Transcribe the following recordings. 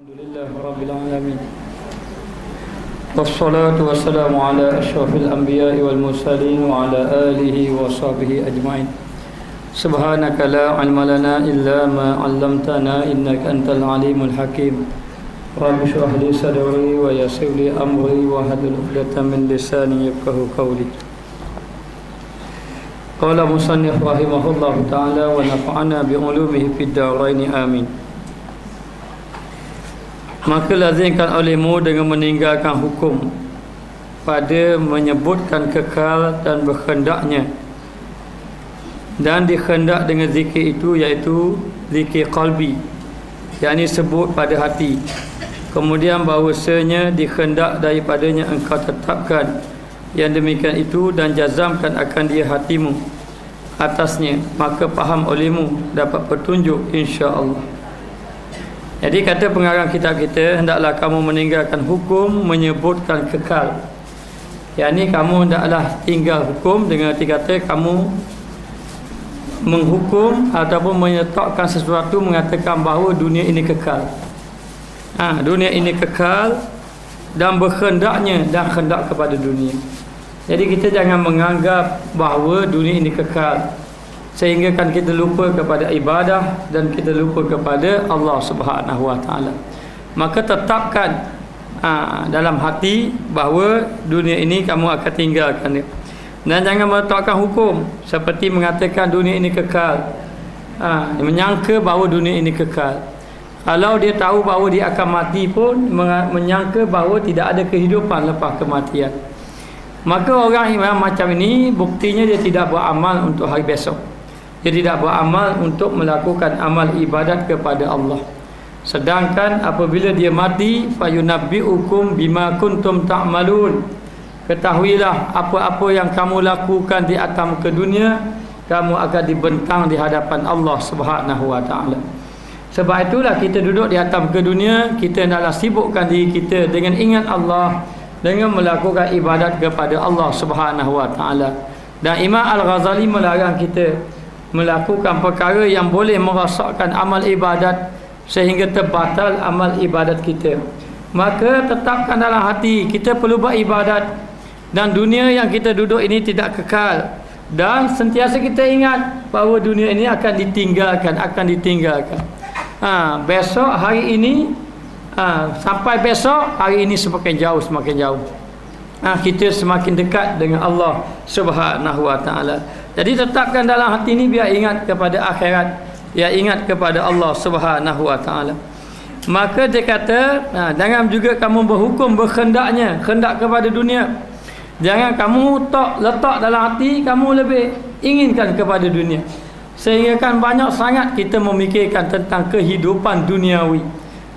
Alhamdulillah Rabbil Alamin. Wassalatu wassalamu ala asyrafil anbiya'i wal mursalin wa ala alihi wa sahbihi ajma'in. Subhanaka la ilma lana illa ma 'allamtana innaka antal alimul hakim. Rabbi shrah li sadri wa yassir li amri wa hlul 'uqdatam min lisani yafqahu qawli. Qala musannif rahimahullahu ta'ala wa nafa'ana bi 'ulumihi fid dharain amin. Maka lazimkan olehmu dengan meninggalkan hukum pada menyebutkan kekal dan berkhendaknya, dan dikhendak dengan zikir itu iaitu zikir qalbi, yakni sebut pada hati. Kemudian bahawasanya dikhendak daripadanya engkau tetapkan yang demikian itu dan jazamkan akan dia hatimu atasnya, maka faham olehmu dapat petunjuk insya-Allah. Jadi kata pengarang kitab kita, hendaklah kamu meninggalkan hukum menyebutkan kekal. Yang ni kamu hendaklah tinggal hukum dengan arti kata kamu menghukum ataupun menyetokkan sesuatu mengatakan bahawa dunia ini kekal. Dunia ini kekal dan berkhendaknya dan khendak kepada dunia. Jadi kita jangan menganggap bahawa dunia ini kekal sehingga kan kita lupa kepada ibadah dan kita lupa kepada Allah Subhanahu Wa Taala. Maka tetapkan dalam hati bahawa dunia ini kamu akan tinggalkan dia. Dan jangan meletakkan hukum seperti mengatakan dunia ini kekal, menyangka bahawa dunia ini kekal. Kalau dia tahu bahawa dia akan mati pun menyangka bahawa tidak ada kehidupan lepas kematian. Maka orang yang macam ini buktinya dia tidak beramal untuk hari besok. Dia tidak beramal untuk melakukan amal ibadat kepada Allah. Sedangkan apabila dia mati, fayunabbi'ukum bima kuntum ta'malun. Ketahuilah apa-apa yang kamu lakukan di atas muka dunia, kamu akan dibentang di hadapan Allah Subhanahu Wa Taala. Sebab itulah kita duduk di atas muka dunia, kita hendaklah sibukkan diri kita dengan ingat Allah, dengan melakukan ibadat kepada Allah Subhanahu Wa Taala. Dan Imam Al-Ghazali melarang kita melakukan perkara yang boleh merosakkan amal ibadat sehingga terbatal amal ibadat kita. Maka tetapkan dalam hati kita perlu beribadat, dan dunia yang kita duduk ini tidak kekal, dan sentiasa kita ingat bahawa dunia ini akan ditinggalkan. Besok hari ini sampai besok hari ini semakin jauh. Kita semakin dekat dengan Allah Subhanahu Wa Taala. Jadi tetapkan dalam hati ini biar ingat kepada akhirat, biar ingat kepada Allah Subhanahu Wa Taala. Maka dia kata, jangan juga kamu berhukum berkhendaknya, khendak kepada dunia. Jangan kamu letak dalam hati kamu lebih inginkan kepada dunia. Sehingga kan banyak sangat kita memikirkan tentang kehidupan duniawi.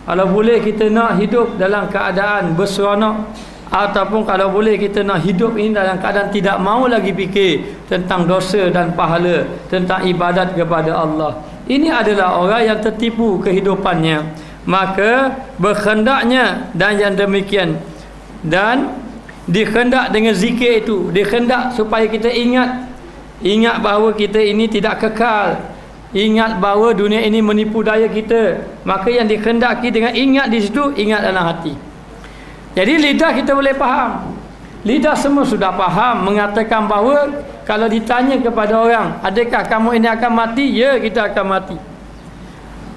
Kalau boleh kita nak hidup dalam keadaan berseronok, ataupun kalau boleh kita nak hidup ini dalam keadaan tidak mahu lagi fikir tentang dosa dan pahala, tentang ibadat kepada Allah. Ini adalah orang yang tertipu kehidupannya. Maka berkhendaknya dan yang demikian, dan dikhendak dengan zikir itu, dikhendak supaya kita ingat bahawa kita ini tidak kekal, ingat bahawa dunia ini menipu daya kita. Maka yang dikhendaki dengan ingat di situ, ingat dalam hati. Jadi lidah kita boleh faham. Lidah semua sudah faham mengatakan bahawa kalau ditanya kepada orang, adakah kamu ini akan mati? Ya, kita akan mati.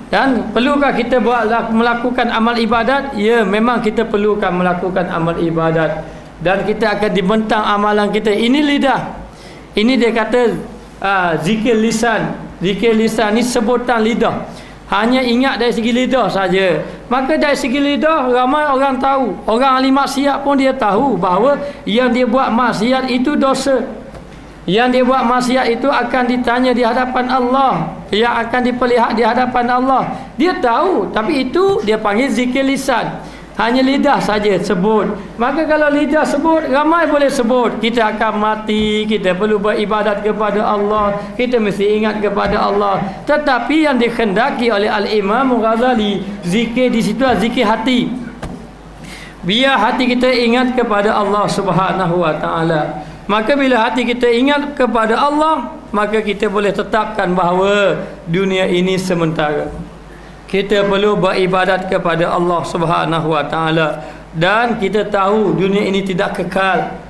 Dan perlukah kita melakukan amal ibadat? Ya, memang kita perlukan melakukan amal ibadat. Dan kita akan dibentang amalan kita. Ini lidah. Ini dia kata zikir lisan. Zikir lisan ni sebutan lidah. Hanya ingat dari segi lidah saja. Maka dari segi lidah ramai orang tahu. Orang ahli maksiat pun dia tahu bahawa yang dia buat maksiat itu dosa. Yang dia buat maksiat itu akan ditanya di hadapan Allah, yang akan diperlihat di hadapan Allah. Dia tahu, tapi itu dia panggil zikir lisan. Hanya lidah saja sebut. Maka kalau lidah sebut, ramai boleh sebut. Kita akan mati, kita perlu beribadat kepada Allah, kita mesti ingat kepada Allah. Tetapi yang dikhendaki oleh Al-Imam Ghazali, zikir di situ adalah zikir hati. Biar hati kita ingat kepada Allah Subhanahu Wa Taala. Maka bila hati kita ingat kepada Allah, maka kita boleh tetapkan bahawa dunia ini sementara. kita perlu beribadat kepada Allah Subhanahu Wa Taala, dan kita tahu dunia ini tidak kekal.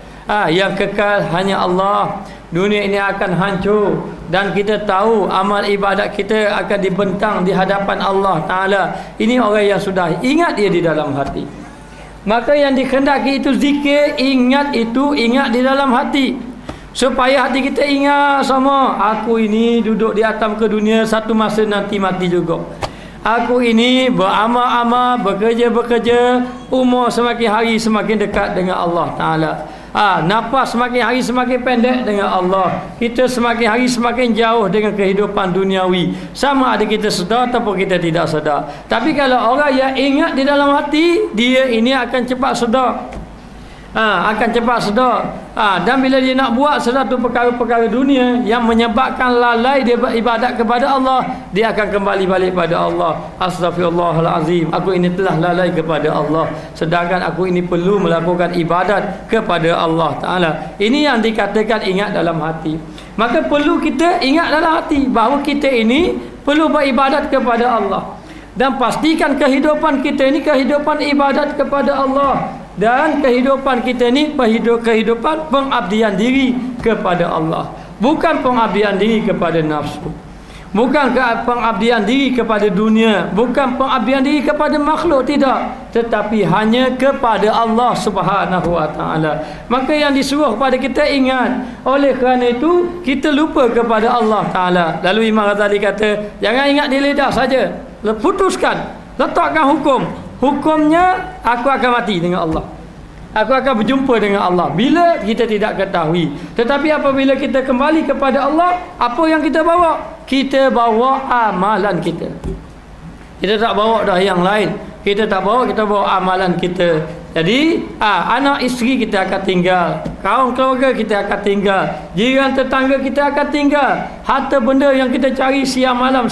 Yang kekal hanya Allah. Dunia ini akan hancur, dan kita tahu amal ibadat kita akan dibentang di hadapan Allah Ta'ala. Ini orang yang sudah ingat dia di dalam hati. Maka yang dikehendaki itu zikir, ingat di dalam hati, supaya hati kita ingat sama, aku ini duduk di atas ke dunia, satu masa nanti mati juga. Aku ini beramal-amal, bekerja-bekerja, umur semakin hari semakin dekat dengan Allah Ta'ala. Nafas semakin hari semakin pendek dengan Allah. Kita semakin hari semakin jauh dengan kehidupan duniawi, sama ada kita sedar ataupun kita tidak sedar. Tapi kalau orang yang ingat di dalam hati, dia ini akan cepat sedar. Dan bila dia nak buat sesuatu perkara-perkara dunia yang menyebabkan lalai dia beribadat kepada Allah, dia akan kembali balik pada Allah. Astaghfirullahalazim, aku ini telah lalai kepada Allah, sedangkan aku ini perlu melakukan ibadat kepada Allah Ta'ala. Ini yang dikatakan ingat dalam hati. Maka perlu kita ingat dalam hati bahawa kita ini perlu beribadat kepada Allah, dan pastikan kehidupan kita ini kehidupan ibadat kepada Allah, dan kehidupan kita ni kehidupan pengabdian diri kepada Allah, bukan pengabdian diri kepada nafsu, bukan pengabdian diri kepada dunia, bukan pengabdian diri kepada makhluk, tidak, tetapi hanya kepada Allah Subhanahu Wa Taala. Maka yang disuruh kepada kita ingat. Oleh kerana itu kita lupa kepada Allah Taala. Lalu Imam Ghazali kata, jangan ingat di lidah saja, putuskan, letakkan hukumnya, aku akan mati dengan Allah, aku akan berjumpa dengan Allah. Bila kita tidak ketahui, tetapi apabila kita kembali kepada Allah, apa yang kita bawa? Kita bawa amalan kita. Kita tak bawa dah yang lain. Kita bawa amalan kita. Jadi anak isteri kita akan tinggal, kaum keluarga kita akan tinggal, jiran tetangga kita akan tinggal, harta benda yang kita cari siang malam,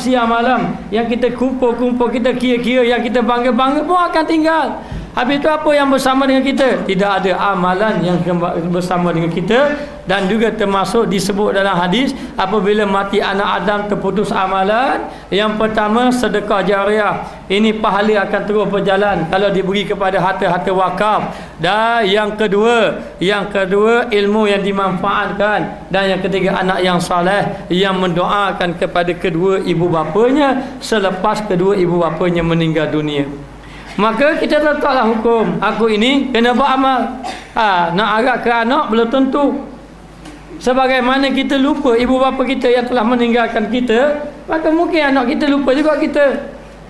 yang kita kumpul, kita kira-kira, yang kita bangga-bangga pun akan tinggal. Habis itu apa yang bersama dengan kita? Tidak ada amalan yang bersama dengan kita. Dan juga termasuk disebut dalam hadis, apabila mati anak Adam terputus amalan. Yang pertama, sedekah jariah. Ini pahala akan terus berjalan kalau diberi kepada harta-harta wakaf. Dan yang kedua, ilmu yang dimanfaatkan. Dan yang ketiga, anak yang soleh yang mendoakan kepada kedua ibu bapanya selepas kedua ibu bapanya meninggal dunia. Maka kita letaklah hukum, aku ini kena beramal. Nak agak ke anak belum tentu. Sebagaimana kita lupa ibu bapa kita yang telah meninggalkan kita, maka mungkin anak kita lupa juga kita.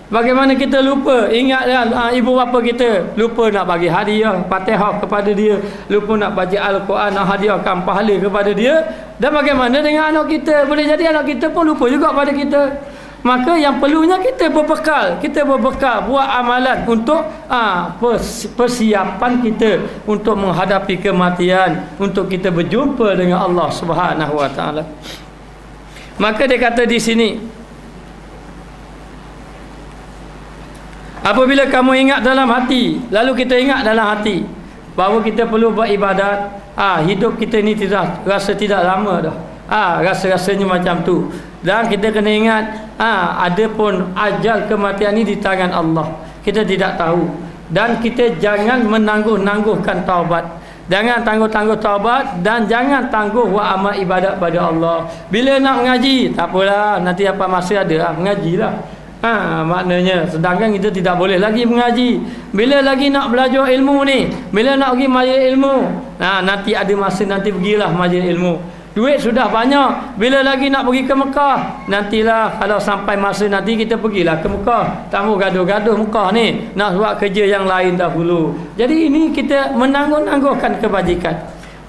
Bagaimana kita lupa ingatlah ibu bapa kita, lupa nak bagi hadiah Fatihah kepada dia, lupa nak baca Al-Quran, nak hadiahkan pahala kepada dia. Dan bagaimana dengan anak kita? Boleh jadi anak kita pun lupa juga pada kita. Maka yang perlunya kita berbekal buat amalan untuk persiapan kita untuk menghadapi kematian, untuk kita berjumpa dengan Allah Subhanahu Wa Taala. Maka dia kata di sini, apabila kamu ingat dalam hati, lalu kita ingat dalam hati bahawa kita perlu beribadat, hidup kita ni rasa tidak lama dah. Rasa-rasanya macam tu. Dan kita kena ingat, ada pun ajal kematian ni di tangan Allah. Kita tidak tahu. Dan kita jangan menangguh-nangguhkan taubat. Jangan tangguh-tangguh taubat, dan jangan tangguh buat amal ibadat pada Allah. Bila nak mengaji, tak apalah, nanti apa masa ada mengajilah. Maknanya sedangkan kita tidak boleh lagi mengaji. Bila lagi nak belajar ilmu ni, bila nak pergi majlis ilmu, nanti ada masa, nanti pergilah majlis ilmu. Duit sudah banyak, bila lagi nak pergi ke Mekah? Nantilah, kalau sampai masa nanti kita pergilah ke Mekah. Tamu gaduh-gaduh Mekah ni, nak buat kerja yang lain dahulu. Jadi ini kita menangguh-nangguhkan kebajikan,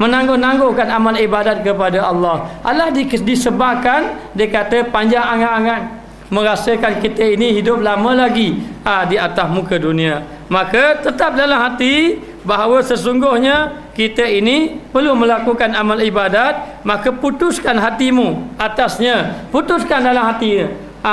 menangguh-nangguhkan amal ibadat kepada Allah. Allah disebabkan, dia kata panjang angan-angan, merasakan kita ini hidup lama lagi di atas muka dunia. Maka tetap dalam hati bahawa sesungguhnya kita ini perlu melakukan amal ibadat. Maka putuskan hatimu atasnya, putuskan dalam hati,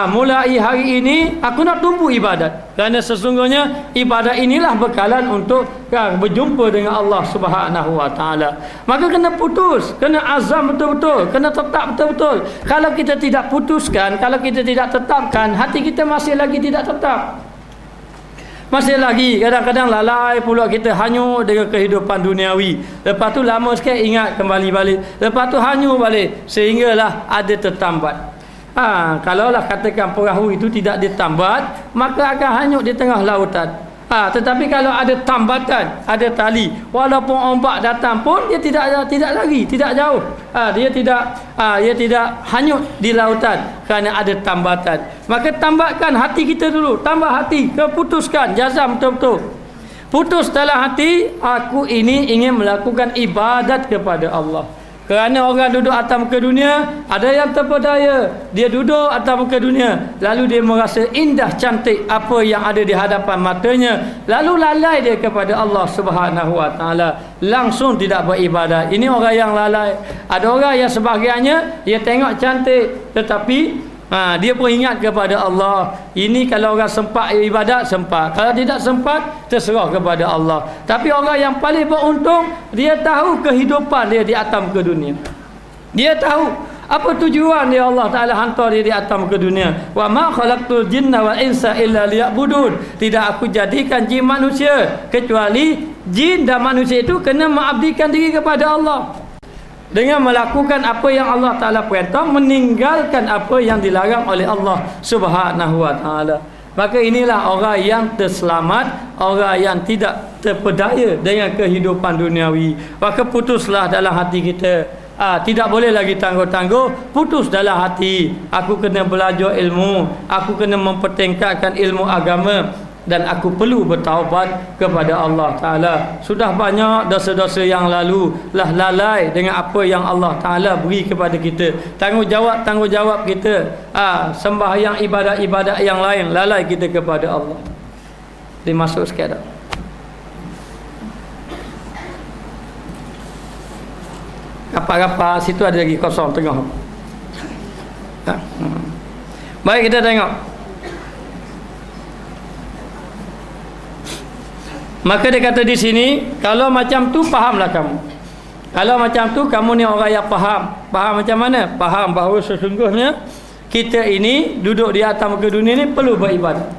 mulai hari ini aku nak tumpu ibadat, kerana sesungguhnya ibadat inilah bekalan untuk berjumpa dengan Allah Subhanahu wa taala. Maka kena putus, kena azam betul-betul, kena tetap betul-betul. Kalau kita tidak putuskan, kalau kita tidak tetapkan, hati kita masih lagi tidak tetap. Masih lagi kadang-kadang lalai pula kita, hanyut dengan kehidupan duniawi. Lepas tu lama sikit ingat kembali balik. Lepas tu hanyut balik sehinggalah ada tertambat. Kalaulah katakan perahu itu tidak ditambat, maka akan hanyut di tengah lautan. Tetapi kalau ada tambatan, ada tali, walaupun ombak datang pun dia tidak lari, tidak jauh. Dia tidak hanyut di lautan kerana ada tambatan. Maka tambatkan hati kita dulu, tambah hati, keputuskan, jazam betul-betul. Putus dalam hati, aku ini ingin melakukan ibadat kepada Allah. Kerana orang duduk atas muka dunia, ada yang terpedaya, dia duduk atas muka dunia, lalu dia merasa indah cantik apa yang ada di hadapan matanya, lalu lalai dia kepada Allah Subhanahu wa taala, langsung tidak beribadat. Ini orang yang lalai. Ada orang yang sebahagiannya dia tengok cantik, tetapi dia pun ingat kepada Allah. Ini kalau orang sempat ibadat, sempat. Kalau tidak sempat, terserah kepada Allah. Tapi orang yang paling beruntung, dia tahu kehidupan dia di atas muka dunia. Dia tahu apa tujuan dia, Allah Ta'ala hantar dia di atas muka dunia. Wa ma khalaqtul jinna wal insa illa liya'budun. Tidak aku jadikan jin manusia, kecuali jin dan manusia itu kena mengabdikan diri kepada Allah, dengan melakukan apa yang Allah Ta'ala perintah, meninggalkan apa yang dilarang oleh Allah Subhanahu wa taala. Maka inilah orang yang terselamat, orang yang tidak terpedaya dengan kehidupan duniawi. Maka putuslah dalam hati kita, tidak boleh lagi tangguh-tangguh. Putus dalam hati, aku kena belajar ilmu, aku kena mempertingkatkan ilmu agama, dan aku perlu bertaubat kepada Allah Ta'ala. Sudah banyak dosa-dosa yang lalu lah lalai dengan apa yang Allah Ta'ala beri kepada kita. Tanggungjawab kita, sembahyang ibadat-ibadat yang lain, lalai kita kepada Allah. Dia masuk sikit tak? Rapat-rapat situ ada lagi kosong tengah. Baik, kita tengok. Maka dia kata di sini, kalau macam tu fahamlah kamu. Kalau macam tu kamu ni orang yang faham. Faham macam mana? Faham bahawa sesungguhnya kita ini duduk di atas muka dunia ni perlu beribadat.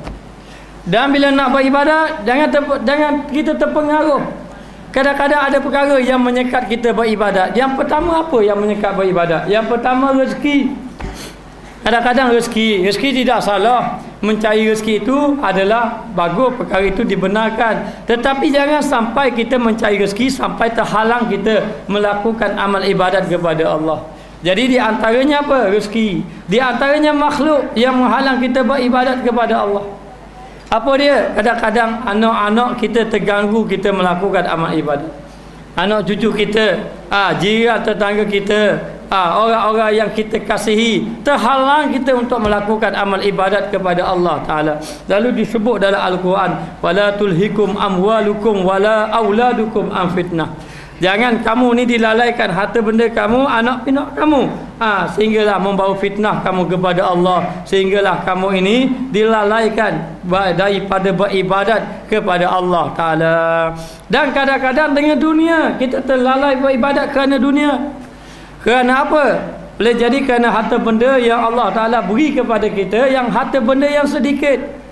Dan bila nak beribadat, jangan kita terpengaruh. Kadang-kadang ada perkara yang menyekat kita beribadat. Yang pertama apa yang menyekat beribadat? Yang pertama rezeki. Kadang-kadang rezeki tidak salah. Mencari rezeki itu adalah bagus, perkara itu dibenarkan. Tetapi jangan sampai kita mencari rezeki sampai terhalang kita melakukan amal ibadat kepada Allah. Jadi di antaranya apa? Rezeki. Di antaranya makhluk yang menghalang kita beribadat kepada Allah. Apa dia? Kadang-kadang anak-anak kita terganggu kita melakukan amal ibadat. Anak cucu kita, jiran tetangga kita, orang-orang yang kita kasihi, terhalang kita untuk melakukan amal ibadat kepada Allah Ta'ala. Lalu disebut dalam Al-Quran, wala tulhikum amwalukum wala auladukum an fitnah. Jangan kamu ni dilalaikan harta benda kamu, anak pinak kamu, sehinggalah membawa fitnah kamu kepada Allah, sehinggalah kamu ini dilalaikan daripada beribadat kepada Allah Ta'ala. Dan kadang-kadang dengan dunia, kita terlalai beribadat kerana dunia. Kerana apa? Boleh jadi kerana harta benda yang Allah Ta'ala beri kepada kita, yang harta benda yang sedikit.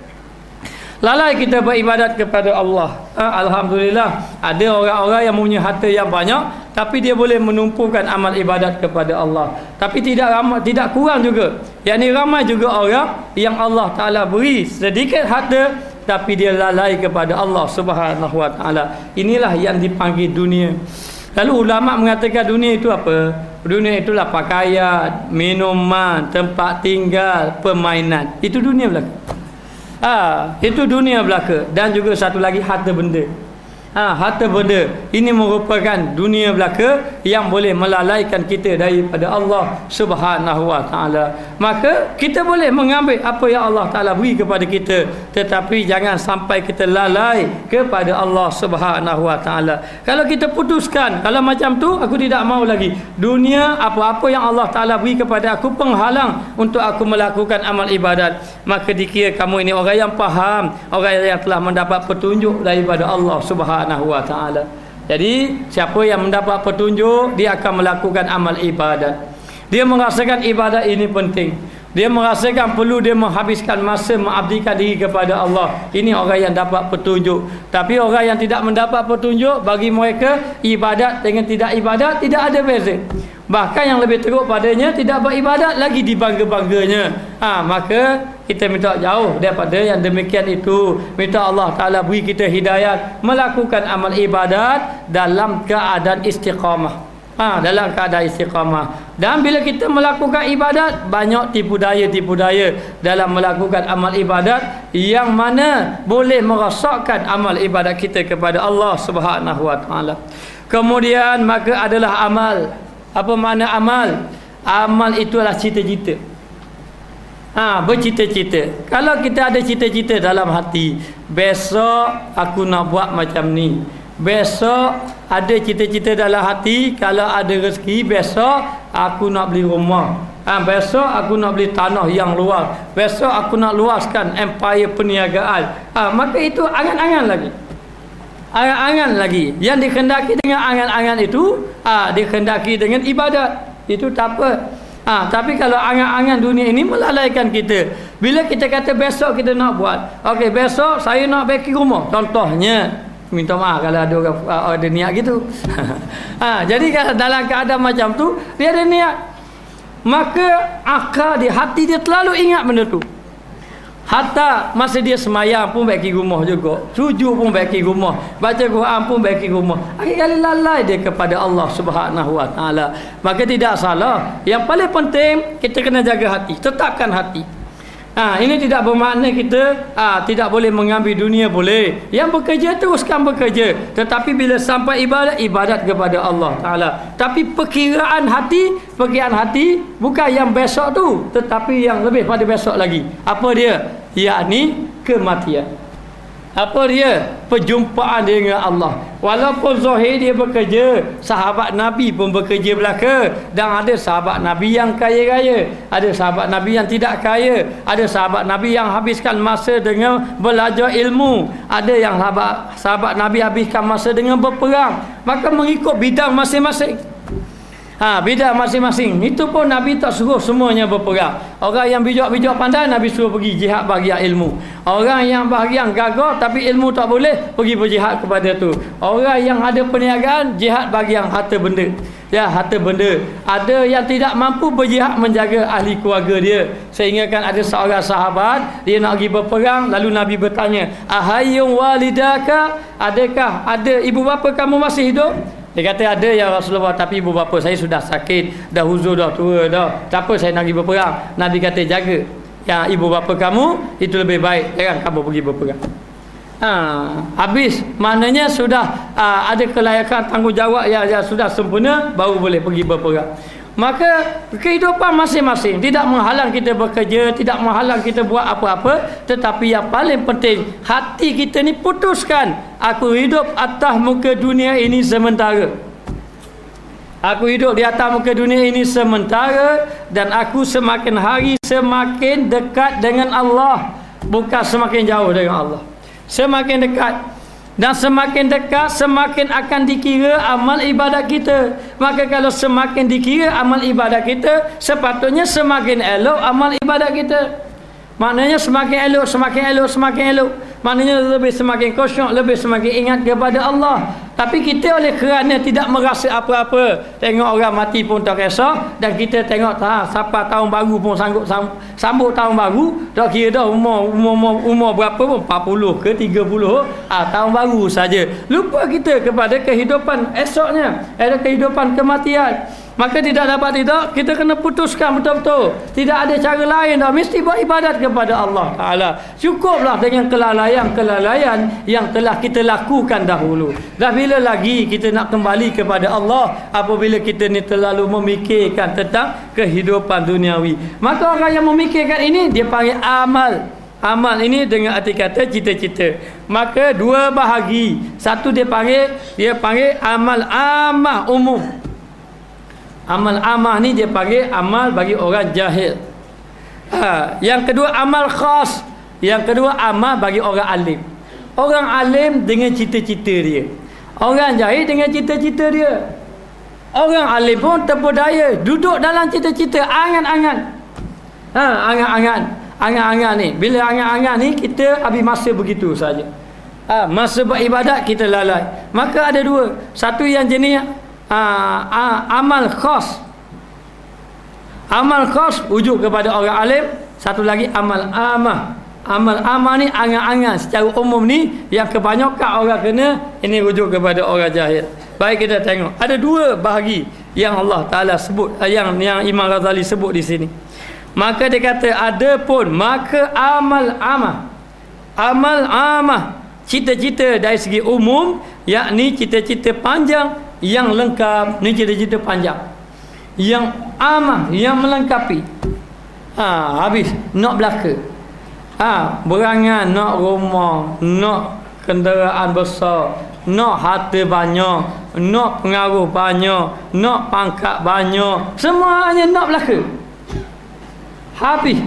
Lalai kita beribadat kepada Allah. Alhamdulillah, ada orang-orang yang punya harta yang banyak, tapi dia boleh menumpukan amal ibadat kepada Allah. Tapi tidak kurang juga. Yang ni ramai juga orang yang Allah Ta'ala beri sedikit harta, tapi dia lalai kepada Allah Subhanahu wa taala. Inilah yang dipanggil dunia. Lalu ulama mengatakan dunia itu apa? Dunia itulah pakaian, minuman, tempat tinggal, permainan. Itu dunia belaka. Itu dunia belaka. Dan juga satu lagi harta benda. Harta benda ini merupakan dunia belaka yang boleh melalaikan kita daripada Allah Subhanahu wa taala. maka kita boleh mengambil apa yang Allah Ta'ala beri kepada kita, tetapi jangan sampai kita lalai kepada Allah Subhanahu Wa Ta'ala. Kalau kita putuskan, kalau macam tu aku tidak mau lagi dunia, apa-apa yang Allah Ta'ala beri kepada aku penghalang untuk aku melakukan amal ibadat, maka dikira kamu ini orang yang faham, orang yang telah mendapat petunjuk daripada Allah Subhanahu Wa Ta'ala. Jadi siapa yang mendapat petunjuk, dia akan melakukan amal ibadat. Dia merasakan ibadat ini penting. Dia merasakan perlu dia menghabiskan masa mengabdikan diri kepada Allah. Ini orang yang dapat petunjuk. Tapi orang yang tidak mendapat petunjuk, bagi mereka ibadat dengan tidak ibadat tidak ada beza. Bahkan yang lebih teruk padanya, tidak beribadat lagi dibangga-bangganya. Maka kita minta jauh daripada yang demikian itu. Minta Allah Ta'ala beri kita hidayat melakukan amal ibadat dalam keadaan istiqamah. Dalam keadaan istiqamah. Dan bila kita melakukan ibadat, banyak tipu daya dalam melakukan amal ibadat yang mana boleh merosakkan amal ibadat kita kepada Allah Subhanahu Wa Ta'ala. Kemudian maka adalah amal. Apa makna amal? Amal itu adalah cita-cita. Bercita-cita. Kalau kita ada cita-cita dalam hati, besok aku nak buat macam ni. Besok ada cita-cita dalam hati, kalau ada rezeki besok aku nak beli rumah. Besok aku nak beli tanah yang luas. Besok aku nak luaskan empire perniagaan. Maka itu angan-angan lagi. Angan-angan lagi. Yang dikendaki dengan angan-angan itu dikendaki dengan ibadat. Itu tak apa. Tapi kalau angan-angan dunia ini melalaikan kita. Bila kita kata besok kita nak buat, okey besok saya nak baki rumah, contohnya, minta maaf kalau ada orang ada niat gitu. Jadi kalau dalam keadaan macam tu dia ada niat, maka akal di hati dia terlalu ingat benda tu. Hatta masa dia semayang pun baki rumah juga, sujud pun baki rumah, baca Quran pun baki rumah. Akhir-kali lalai dia kepada Allah Subhanahu Wa Ta'ala. Maka tidak salah. Yang paling penting kita kena jaga hati, tetapkan hati. Ini tidak bermakna kita tidak boleh mengambil dunia, boleh. Yang bekerja teruskan bekerja, tetapi bila sampai ibadat kepada Allah Ta'ala. Tapi perkiraan hati bukan yang besok tu, tetapi yang lebih pada besok lagi. Apa dia? Yakni kematian. Apa dia? Perjumpaan dengan Allah. Walaupun zahir dia bekerja, sahabat Nabi pun bekerja belaka. Dan ada sahabat Nabi yang kaya-raya, ada sahabat Nabi yang tidak kaya, ada sahabat Nabi yang habiskan masa dengan belajar ilmu, ada yang sahabat Nabi habiskan masa dengan berperang. Maka mengikut bidang masing-masing. Bidang masing-masing. Itu pun Nabi tak suruh semuanya berperang. Orang yang bijak-bijak pandai, Nabi suruh pergi jihad bahagian ilmu. Orang yang bahagian gagah tapi ilmu tak boleh, pergi berjihad kepada tu. Orang yang ada perniagaan, jihad bahagian harta benda. Harta benda. Ada yang tidak mampu berjihad menjaga ahli keluarga dia. Sehingga kan ada seorang sahabat, dia nak pergi berperang, lalu Nabi bertanya, ahayyun walidaka, adakah ada ibu bapa kamu masih hidup? Dia kata ada ya Rasulullah, tapi ibu bapa saya sudah sakit, dah huzur, dah tua dah. Tak apa saya nak pergi berperang. Nabi kata jaga yang ibu bapa kamu, itu lebih baik, jangan kamu pergi berperang. Habis maknanya sudah ada kelayakan tanggungjawab yang sudah sempurna, baru boleh pergi berperang. Maka kehidupan masing-masing tidak menghalang kita bekerja, tidak menghalang kita buat apa-apa, tetapi yang paling penting hati kita ni putuskan, aku hidup atas muka dunia ini sementara. Aku hidup di atas muka dunia ini sementara, dan aku semakin hari semakin dekat dengan Allah, bukan semakin jauh dengan Allah. Semakin dekat. Dan semakin dekat, semakin akan dikira amal ibadat kita. Maka kalau semakin dikira amal ibadat kita, sepatutnya semakin elok amal ibadat kita. Maknanya semakin elok, semakin elok, semakin elok. Maknanya lebih semakin khusyuk, lebih semakin ingat kepada Allah. Tapi kita oleh kerana tidak merasa apa-apa, tengok orang mati pun tak kisah, dan kita tengok siapa tahun baru pun sanggup sambut tahun baru, tak kira dah umur berapa pun, 40 ke 30 tahun baru saja. Lupa kita kepada kehidupan esoknya, ada kehidupan kematian. Maka tidak dapat tidak, kita kena putuskan betul-betul. Tidak ada cara lain dah, mesti buat ibadat kepada Allah Ta'ala. Cukuplah dengan kelalaian yang telah kita lakukan dahulu. Dah bila lagi kita nak kembali kepada Allah apabila kita ni terlalu memikirkan tentang kehidupan duniawi. Maka orang yang memikirkan ini dia panggil amal. Amal ini dengan arti kata cita-cita. Maka dua bahagi. Satu dia panggil amal amah umum. Amal amah ni dia panggil amal bagi orang jahil. Yang kedua amal khas. Yang kedua amal bagi orang alim. Orang alim dengan cita-cita dia. Orang jahil dengan cita-cita dia. Orang alim pun terpedaya duduk dalam cita-cita, angan-angan. Angan-angan ni. Bila angan-angan ni kita habis masa begitu saja. Masa beribadat kita lalai. Maka ada dua. Satu yang jenis amal khas. Amal khas ujuk kepada orang alim. Satu lagi amal amah. Amal amah ni angan-angan secara umum ni yang kebanyakan orang kena, ini rujuk kepada orang jahil. Baik, kita tengok ada dua bahagi yang Allah Ta'ala sebut, yang Imam Ghazali sebut di sini. Maka dia kata adapun maka amal amah cita-cita dari segi umum, yakni cita-cita panjang yang lengkap. Ni cita-cita panjang yang amah, yang melengkapi. Habis nak belaka, berangan nak rumah, nak kenderaan besar, nak harta banyak, nak pengaruh banyak, nak pangkat banyak, semuanya nak belaka. Habis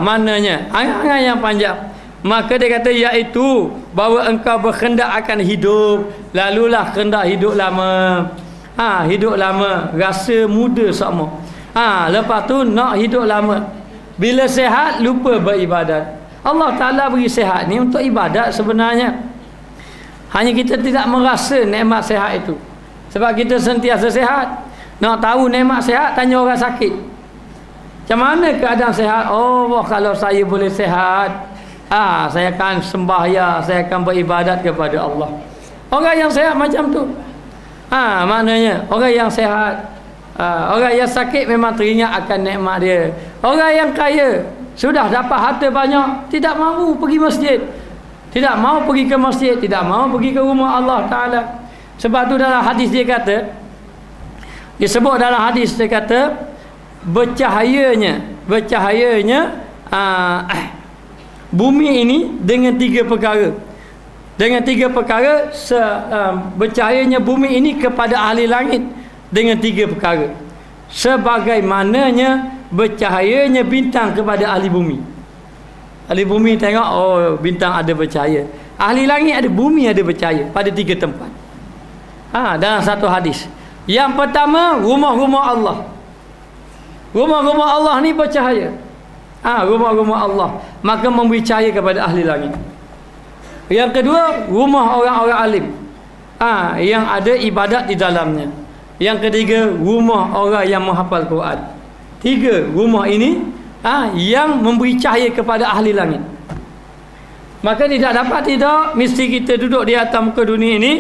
maknanya angan-angan yang panjang. Maka dia kata iaitu bahawa engkau berkehendak akan hidup, lalulah kehendak hidup lama. Hidup lama, rasa muda sama. Lepas tu nak hidup lama. Bila sehat lupa beribadat. Allah Ta'ala beri sehat ni untuk ibadat sebenarnya. Hanya kita tidak merasa nikmat sehat itu. Sebab kita sentiasa sehat. Nak tahu nikmat sehat, tanya orang sakit. Macam mana keadaan sehat? Oh, kalau saya boleh sehat, saya akan sembahyang, saya akan beribadat kepada Allah. Orang yang sehat macam tu. Maknanya orang yang sehat. Orang yang sakit memang teringat akan nikmat dia. Orang yang kaya sudah dapat harta banyak, tidak mahu pergi masjid, tidak mahu pergi ke masjid, tidak mahu pergi ke rumah Allah Ta'ala. Sebab tu dalam hadis dia kata, disebut dalam hadis dia kata, bercahayanya bumi ini dengan tiga perkara. Dengan tiga perkara, bercahayanya bumi ini kepada ahli langit dengan tiga perkara. Sebagaimananya bercahayanya bintang kepada ahli bumi. Ahli bumi tengok, oh bintang ada bercahaya. Ahli langit ada, bumi ada bercahaya pada tiga tempat. Dalam satu hadis. Yang pertama, rumah-rumah Allah. Rumah-rumah Allah ni bercahaya. Rumah-rumah Allah, maka memberi cahaya kepada ahli langit. Yang kedua, rumah orang-orang alim, yang ada ibadat di dalamnya. Yang ketiga, rumah orang yang menghafal Quran. Tiga rumah ini yang memberi cahaya kepada ahli langit. Maka tidak dapat tidak, mesti kita duduk di atas muka dunia ini,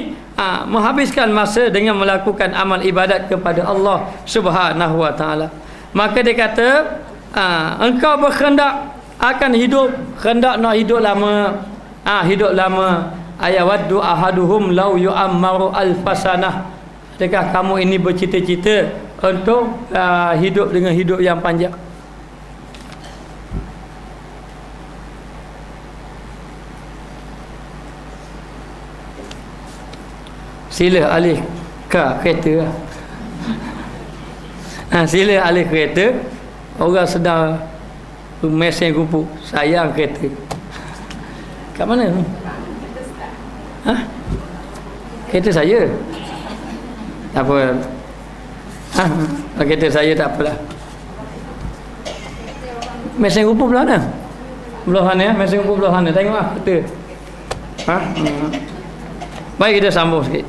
menghabiskan masa dengan melakukan amal ibadat kepada Allah Subhanahu wa Ta'ala. Maka dia kata, engkau berkehendak akan hidup, kehendak nak hidup lama. Hidup lama. Ayawaddu ahaduhum law yu'ammaru alfasanah. Adakah kamu ini bercita-cita untuk hidup dengan hidup yang panjang? Sila alih kereta. Sila alih kereta. Orang sedang mesin kumpul, sayang kereta. Kat mana ni? Kereta saya. Tak apa. Kereta saya tak apalah. Mesin kumpul belah mana? Belah mana ya? Mesin kumpul belah mana? Tengoklah kereta. Baik, kita sambung sikit.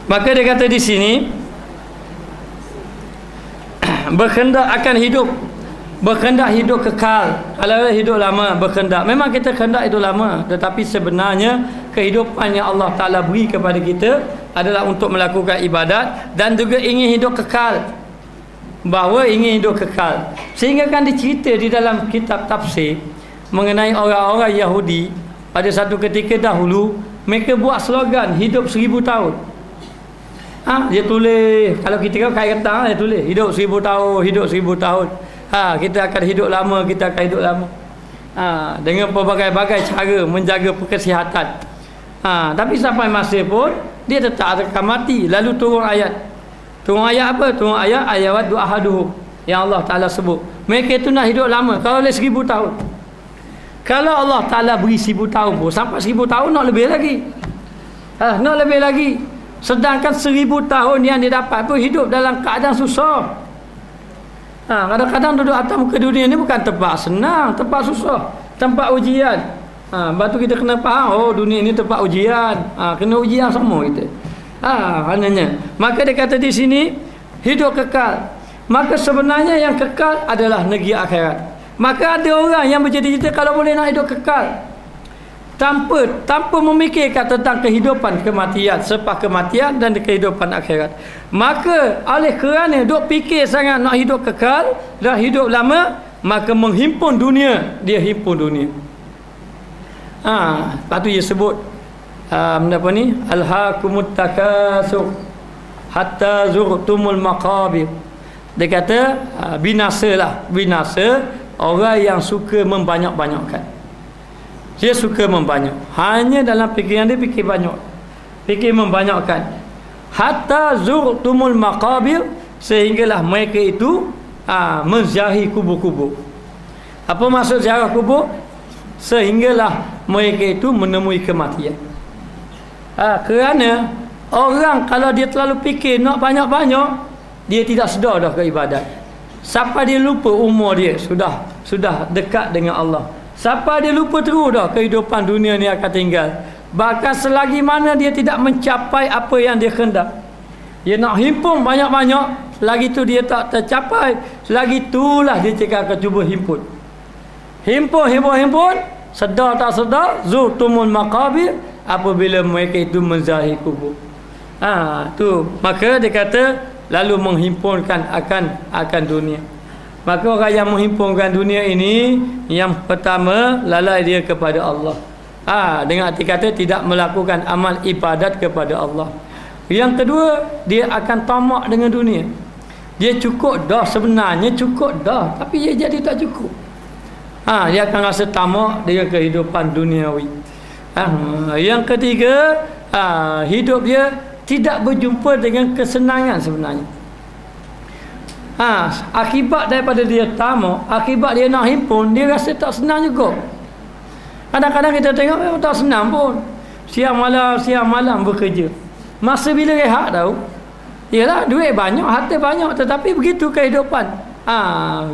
Maka dia kata di sini, berkehendak akan hidup berkehendak hidup kekal. Kalau hidup lama berkehendak, memang kita kehendak hidup lama, tetapi sebenarnya kehidupan yang Allah Ta'ala beri kepada kita adalah untuk melakukan ibadat dan juga ingin hidup kekal, bahawa ingin hidup kekal. Sehingga kan dicerita di dalam kitab tafsir mengenai orang-orang Yahudi pada satu ketika dahulu, mereka buat slogan hidup 1000 tahun. Dia tulis, kalau kita kan kain ketang, dia tulis hidup 1000 tahun, hidup 1000 tahun. Kita akan hidup lama, kita akan hidup lama. Dengan pelbagai-bagai cara menjaga kesihatan. Tapi sampai masa pun dia tetap akan mati. Lalu turun ayat. Turun ayat apa? Turun ayat ayat ahaduhum yang Allah Ta'ala sebut. Mereka itu nak hidup lama. Kalau boleh 1000 tahun. Kalau Allah Ta'ala beri 1000 tahun pun, sampai 1000 tahun nak lebih lagi. Nak lebih lagi. Sedangkan 1000 tahun yang dia dapat pun hidup dalam keadaan susah. Kadang-kadang duduk atas muka dunia ni bukan tempat senang, tempat susah, tempat ujian. Lepas tu kita kena faham, dunia ni tempat ujian. Kena ujian semua kita. Maknanya. Maka dia kata di sini hidup kekal. Maka sebenarnya yang kekal adalah negeri akhirat. Maka ada orang yang bercita-cita kalau boleh nak hidup kekal, tanpa memikirkan tentang kehidupan kematian, selepas kematian dan kehidupan akhirat. Maka oleh kerana duk fikir sangat nak hidup kekal dan hidup lama, maka menghimpun dunia, dia himpun dunia. Lepas tu dia sebut apa ni, alhaakumut takasur hatta zurtumul maqabir. Dia kata binasa orang yang suka membanyak-banyakkan. Dia suka membanyak. Hanya dalam fikiran dia fikir banyak. Fikir membanyakkan. Hatta zurtumul maqabir, sehinggalah mereka itu menziarahi kubur-kubur. Apa maksud ziarah kubur? Sehinggalah mereka itu menemui kematian. Kerana orang kalau dia terlalu fikir nak banyak-banyak, dia tidak sedar dah ke ibadat. Sampai dia lupa umur dia sudah dekat dengan Allah. Sampai dia lupa terus dah kehidupan dunia ni akan tinggal. Bahkan selagi mana dia tidak mencapai apa yang dia hendak, dia nak himpun banyak-banyak, lagi tu dia tak tercapai, lagi itulah dia cakap akan cuba himpun. Himpun, sedar tak sedar, zurtumul maqabir, apabila mereka itu menziarahi kubur. Tu maka dia kata lalu menghimpunkan akan dunia. Maka orang yang menghimpunkan dunia ini, yang pertama lalai dia kepada Allah. Dengan arti kata tidak melakukan amal ibadat kepada Allah. Yang kedua, dia akan tamak dengan dunia. Dia cukup dah, sebenarnya cukup dah, tapi dia jadi tak cukup. Dia akan rasa tamak dengan kehidupan duniawi. Yang ketiga, hidup dia tidak berjumpa dengan kesenangan sebenarnya. Akibat daripada dia tamak, akibat dia nak himpun, dia rasa tak senang juga. Kadang-kadang kita tengok memang tak senang pun. Siang malam bekerja. Masa bila rehat tahu? Yalah, duit banyak, harta banyak, tetapi begitu kehidupan.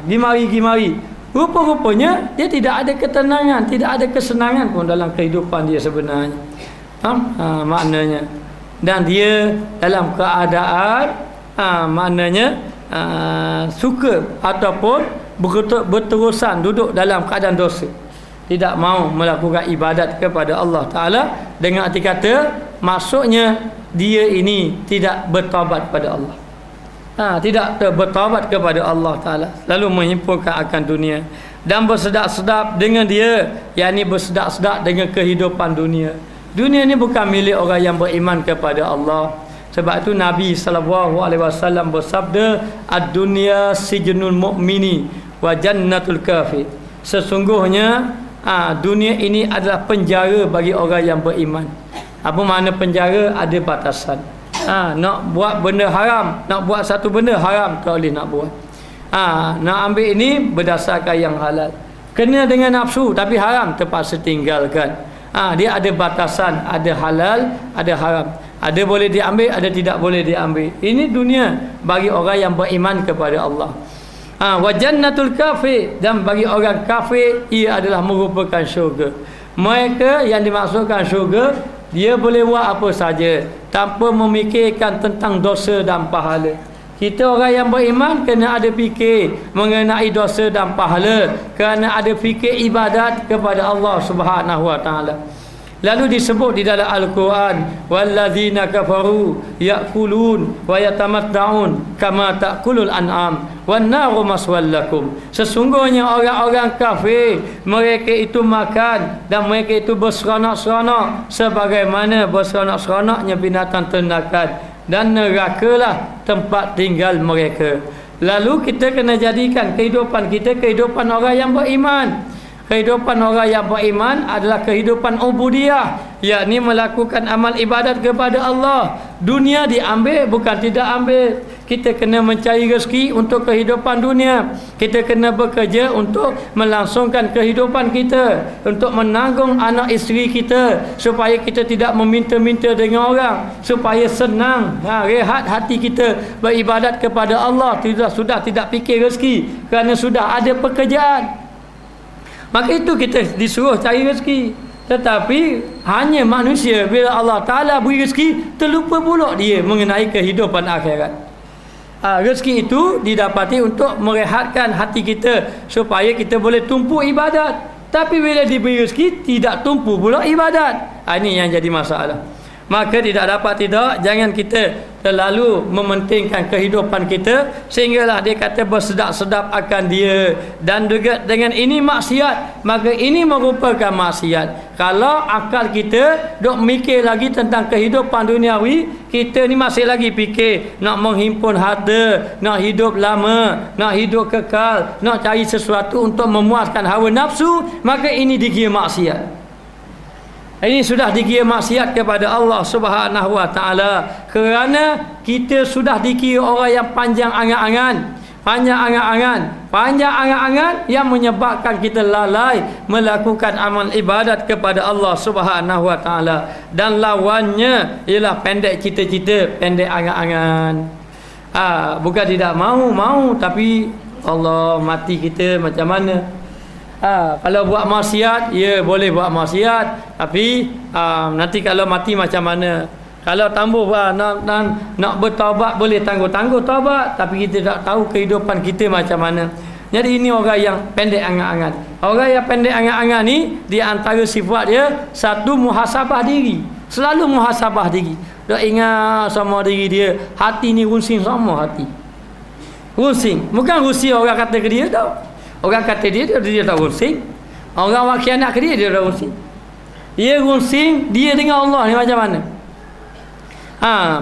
Gimari. Rupa-rupanya dia tidak ada ketenangan, tidak ada kesenangan pun dalam kehidupan dia sebenarnya. Maknanya. Dan dia dalam keadaan maknanya suka ataupun berterusan duduk dalam keadaan dosa, tidak mau melakukan ibadat kepada Allah Ta'ala. Dengan arti kata, maksudnya dia ini tidak bertaubat pada Allah, tidak bertaubat kepada Allah Ta'ala, lalu menghimpunkan akan dunia dan bersedap-sedap dengan dia, yakni bersedap-sedap dengan kehidupan dunia. Dunia ni bukan milik orang yang beriman kepada Allah. Sebab itu Nabi SAW bersabda, ad-dunya sijnul mu'mini wa jannatul kafir. Sesungguhnya dunia ini adalah penjara bagi orang yang beriman. Apa makna penjara? Ada batasan. Nak buat benda haram, nak buat satu benda haram, tak boleh nak buat. Nak ambil ini berdasarkan yang halal. Kena dengan nafsu tapi haram terpaksa tinggalkan. Dia ada batasan, ada halal, ada haram. Ada boleh diambil, ada tidak boleh diambil. Ini dunia bagi orang yang beriman kepada Allah. Wa jannatul kafir, dan bagi orang kafir ia adalah merupakan syurga. Mereka yang dimaksudkan syurga, dia boleh buat apa saja tanpa memikirkan tentang dosa dan pahala. Kita orang yang beriman kena ada fikir mengenai dosa dan pahala, kerana ada fikir ibadat kepada Allah Subhanahu wa taala. Lalu disebut di dalam Al-Quran, walladzina kafaru ya'kulun wa yatamatta'un kama ta'kulul an'am wan naru maswal lakum. Sesungguhnya orang-orang kafir, mereka itu makan dan mereka itu berseronok-seronok sebagaimana berseronok-seronoknya binatang ternakan, dan nerakalah tempat tinggal mereka. Lalu kita kena jadikan kehidupan kita kehidupan orang yang beriman. Kehidupan orang yang beriman adalah kehidupan ubudiyah, yakni melakukan amal ibadat kepada Allah. Dunia diambil, bukan tidak ambil. Kita kena mencari rezeki untuk kehidupan dunia. Kita kena bekerja untuk melangsungkan kehidupan kita, untuk menanggung anak isteri kita, supaya kita tidak meminta-minta dengan orang, supaya senang, rehat hati kita beribadat kepada Allah. Sudah tidak fikir rezeki, kerana sudah ada pekerjaan. Maka itu kita disuruh cari rezeki. Tetapi hanya manusia bila Allah Ta'ala beri rezeki, terlupa pula dia mengenai kehidupan akhirat. Rezeki itu didapati untuk merehatkan hati kita, supaya kita boleh tumpu ibadat. Tapi bila diberi rezeki, tidak tumpu pula ibadat. Ini yang jadi masalah. Maka tidak dapat tidak, jangan kita terlalu mementingkan kehidupan kita sehinggalah dia kata bersedap-sedap akan dia, dan juga dengan ini maksiat, maka ini merupakan maksiat. Kalau akal kita dok mikir lagi tentang kehidupan duniawi, kita ni masih lagi fikir nak menghimpun harta, nak hidup lama, nak hidup kekal, nak cari sesuatu untuk memuaskan hawa nafsu, maka ini dikira maksiat. Ini sudah dikira maksiat kepada Allah Subhanahu wa taala, kerana kita sudah dikira orang yang panjang angan-angan, panjang angan-angan yang menyebabkan kita lalai melakukan amal ibadat kepada Allah Subhanahu wa taala, dan lawannya ialah pendek cita-cita, pendek angan-angan. Bukan tidak mau, tapi Allah mati kita macam mana? Kalau buat maksiat, ya boleh buat maksiat, tapi nanti kalau mati macam mana? Kalau tambah nak bertaubat, boleh tangguh-tangguh taubat, tapi kita tak tahu kehidupan kita macam mana. Jadi ini orang yang pendek angan-angan. Orang yang pendek angan-angan ni, di antara sifat dia, satu, muhasabah diri. Selalu muhasabah diri. Dia ingat sama diri dia, hati ni runsing sama hati. Runsing, bukan runsing orang kata ke dia tau. Orang kata dia tak runsing. Orang buat khianat ke dia tak runsing. Dia runsing dia dengan Allah ni macam mana?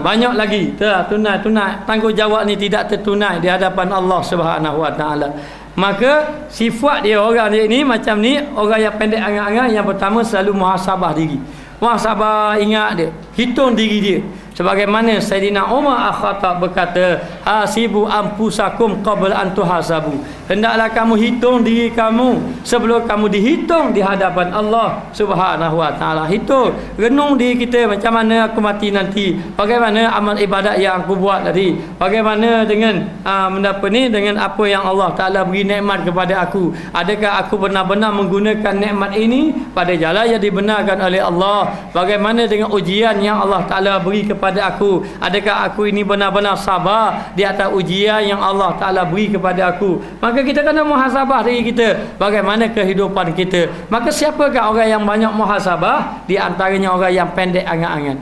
Banyak lagi tunai tanggungjawab ni tidak tertunai di hadapan Allah Subhanahu wa taala. Maka sifat dia orang dia ni macam ni, orang yang pendek angan-angan. Yang pertama, selalu muhasabah diri. Muhasabah, ingat dia, hitung diri dia. Sebagaimana Sayyidina Umar Al-Khattab berkata, hasibu anfusakum qabla an tuhasabu. Hendaklah kamu hitung diri kamu sebelum kamu dihitung di hadapan Allah Subhanahu wa taala. Hitung, renung diri kita, macam mana aku mati nanti, bagaimana amal ibadat yang aku buat tadi, bagaimana dengan dengan apa yang Allah Taala beri nikmat kepada aku. Adakah aku benar-benar menggunakan nikmat ini pada jalan yang dibenarkan oleh Allah? Bagaimana dengan ujian yang Allah Taala beri kepada aku? Adakah aku ini benar-benar sabar di atas ujian yang Allah Taala beri kepada aku? Maka kita kena muhasabah diri kita, bagaimana kehidupan kita. Maka siapakah orang yang banyak muhasabah? Di antaranya orang yang pendek angan-angan.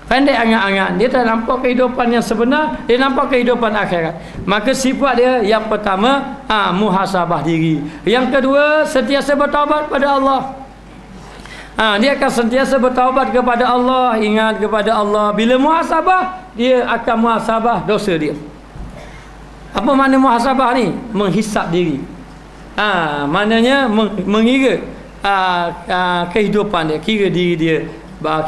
Pendek angan-angan, dia tak nampak kehidupan yang sebenar, dia nampak kehidupan akhirat. Maka sifat dia yang pertama, muhasabah diri. Yang kedua, sentiasa bertaubat pada Allah. Dia akan sentiasa bertaubat kepada Allah, ingat kepada Allah. Bila muhasabah, dia akan muhasabah dosa dia. Apa makna muhasabah ni? Menghisap diri. Maknanya mengira kehidupan dia, kira diri dia,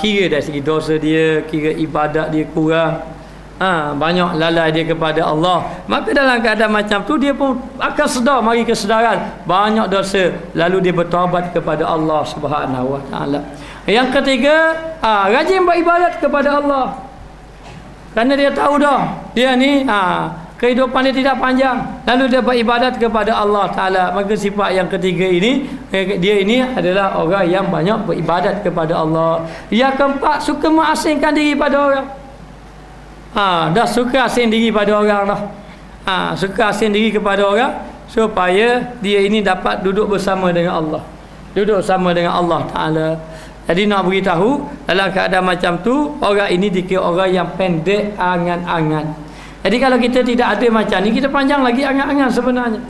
kira dari segi dosa dia, kira ibadat dia kurang, banyak lalai dia kepada Allah. Maka dalam keadaan macam tu, dia pun akan sedar, mari kesedaran banyak dosa, lalu dia bertaubat kepada Allah Subhanahu wa taala. Yang ketiga, rajin beribadat kepada Allah, kerana dia tahu dah dia ni kehidupan dia tidak panjang, lalu dia beribadat kepada Allah Ta'ala. Maka sifat yang ketiga ini, dia ini adalah orang yang banyak beribadat kepada Allah. Yang keempat, suka mengasingkan diri pada orang. Dah suka asing diri pada orang dah. Suka asing diri kepada orang supaya dia ini dapat duduk bersama dengan Allah. Duduk bersama dengan Allah Ta'ala. Jadi nak beritahu, dalam keadaan macam tu, orang ini dikira orang yang pendek angan-angan. Jadi kalau kita tidak ada macam ni, kita panjang lagi angan-angan sebenarnya.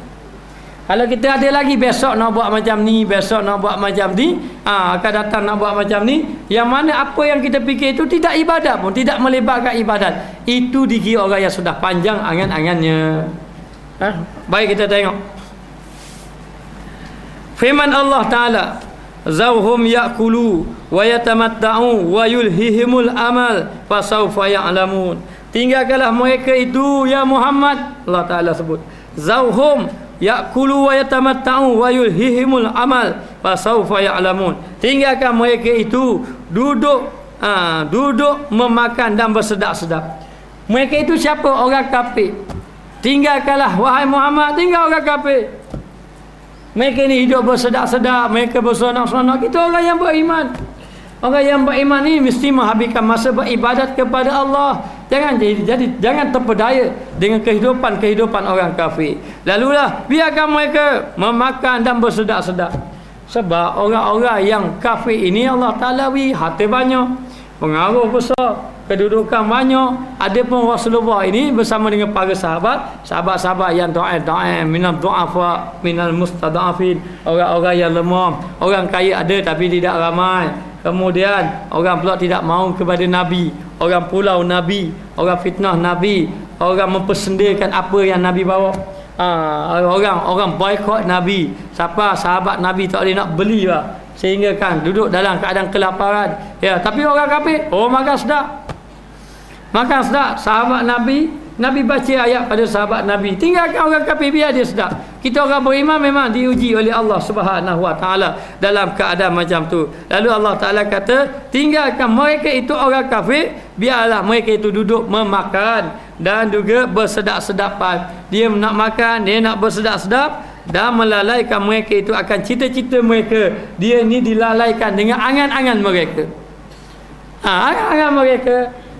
Kalau kita ada lagi besok nak buat macam ni, besok nak buat macam ni, akan datang nak buat macam ni, yang mana apa yang kita fikir itu tidak ibadat pun, tidak melibatkan ibadat, itu dikira orang yang sudah panjang angan-angannya. Baik, kita tengok firman Allah Ta'ala, zawhum ya'kulu wa yatamatta'u wa yulhihimul amal fasawfa ya'lamun. Tinggalkanlah mereka itu ya Muhammad. Allah Ta'ala sebut zawhum ya'kulu wa yatamatta'u wa yulhihimul amal fasawfa ya'lamun. Tinggalkan mereka itu duduk memakan dan bersedap-sedap. Mereka itu siapa? Orang kafir. Tinggalkanlah wahai Muhammad, tinggal orang kafir. Mereka ni hidup bersedap-sedap, mereka berseronok-seronok. Kita orang yang beriman. Orang yang beriman ni mesti menghabiskan masa beribadat kepada Allah. Jangan terpedaya dengan kehidupan orang kafir. Lalulah biarkan mereka memakan dan bersedap-sedap. Sebab orang-orang yang kafir ini Allah Ta'ala harta banyak, pengaruh besar, kedudukan banyak. Adapun Rasulullah ini bersama dengan para sahabat-sahabat yang dhaif, minal du'afa, minal mustada'afin, orang-orang yang lemah, orang kaya ada tapi tidak ramai. Kemudian orang pula tidak mahu kepada Nabi, orang pulau Nabi, orang fitnah Nabi, orang mempersendakan apa yang Nabi bawa. Orang boikot Nabi. Siapa sahabat Nabi tak boleh nak beli lah, sehingga kan duduk dalam keadaan kelaparan. Ya, tapi orang kafir, makan sedap. Sahabat Nabi baca ayat pada sahabat Nabi. Tinggalkan orang kafir, biar dia sedap. Kita orang beriman memang diuji oleh Allah Subhanahu Wa Taala dalam keadaan macam tu. Lalu Allah Taala kata, tinggalkan mereka itu orang kafir, biarlah mereka itu duduk memakan dan juga bersedap-sedapan. Dia nak makan, dia nak bersedap-sedap, dan melalaikan mereka itu akan cita-cita mereka. Dia ni dilalaikan dengan angan-angan mereka. Angan-angan mereka.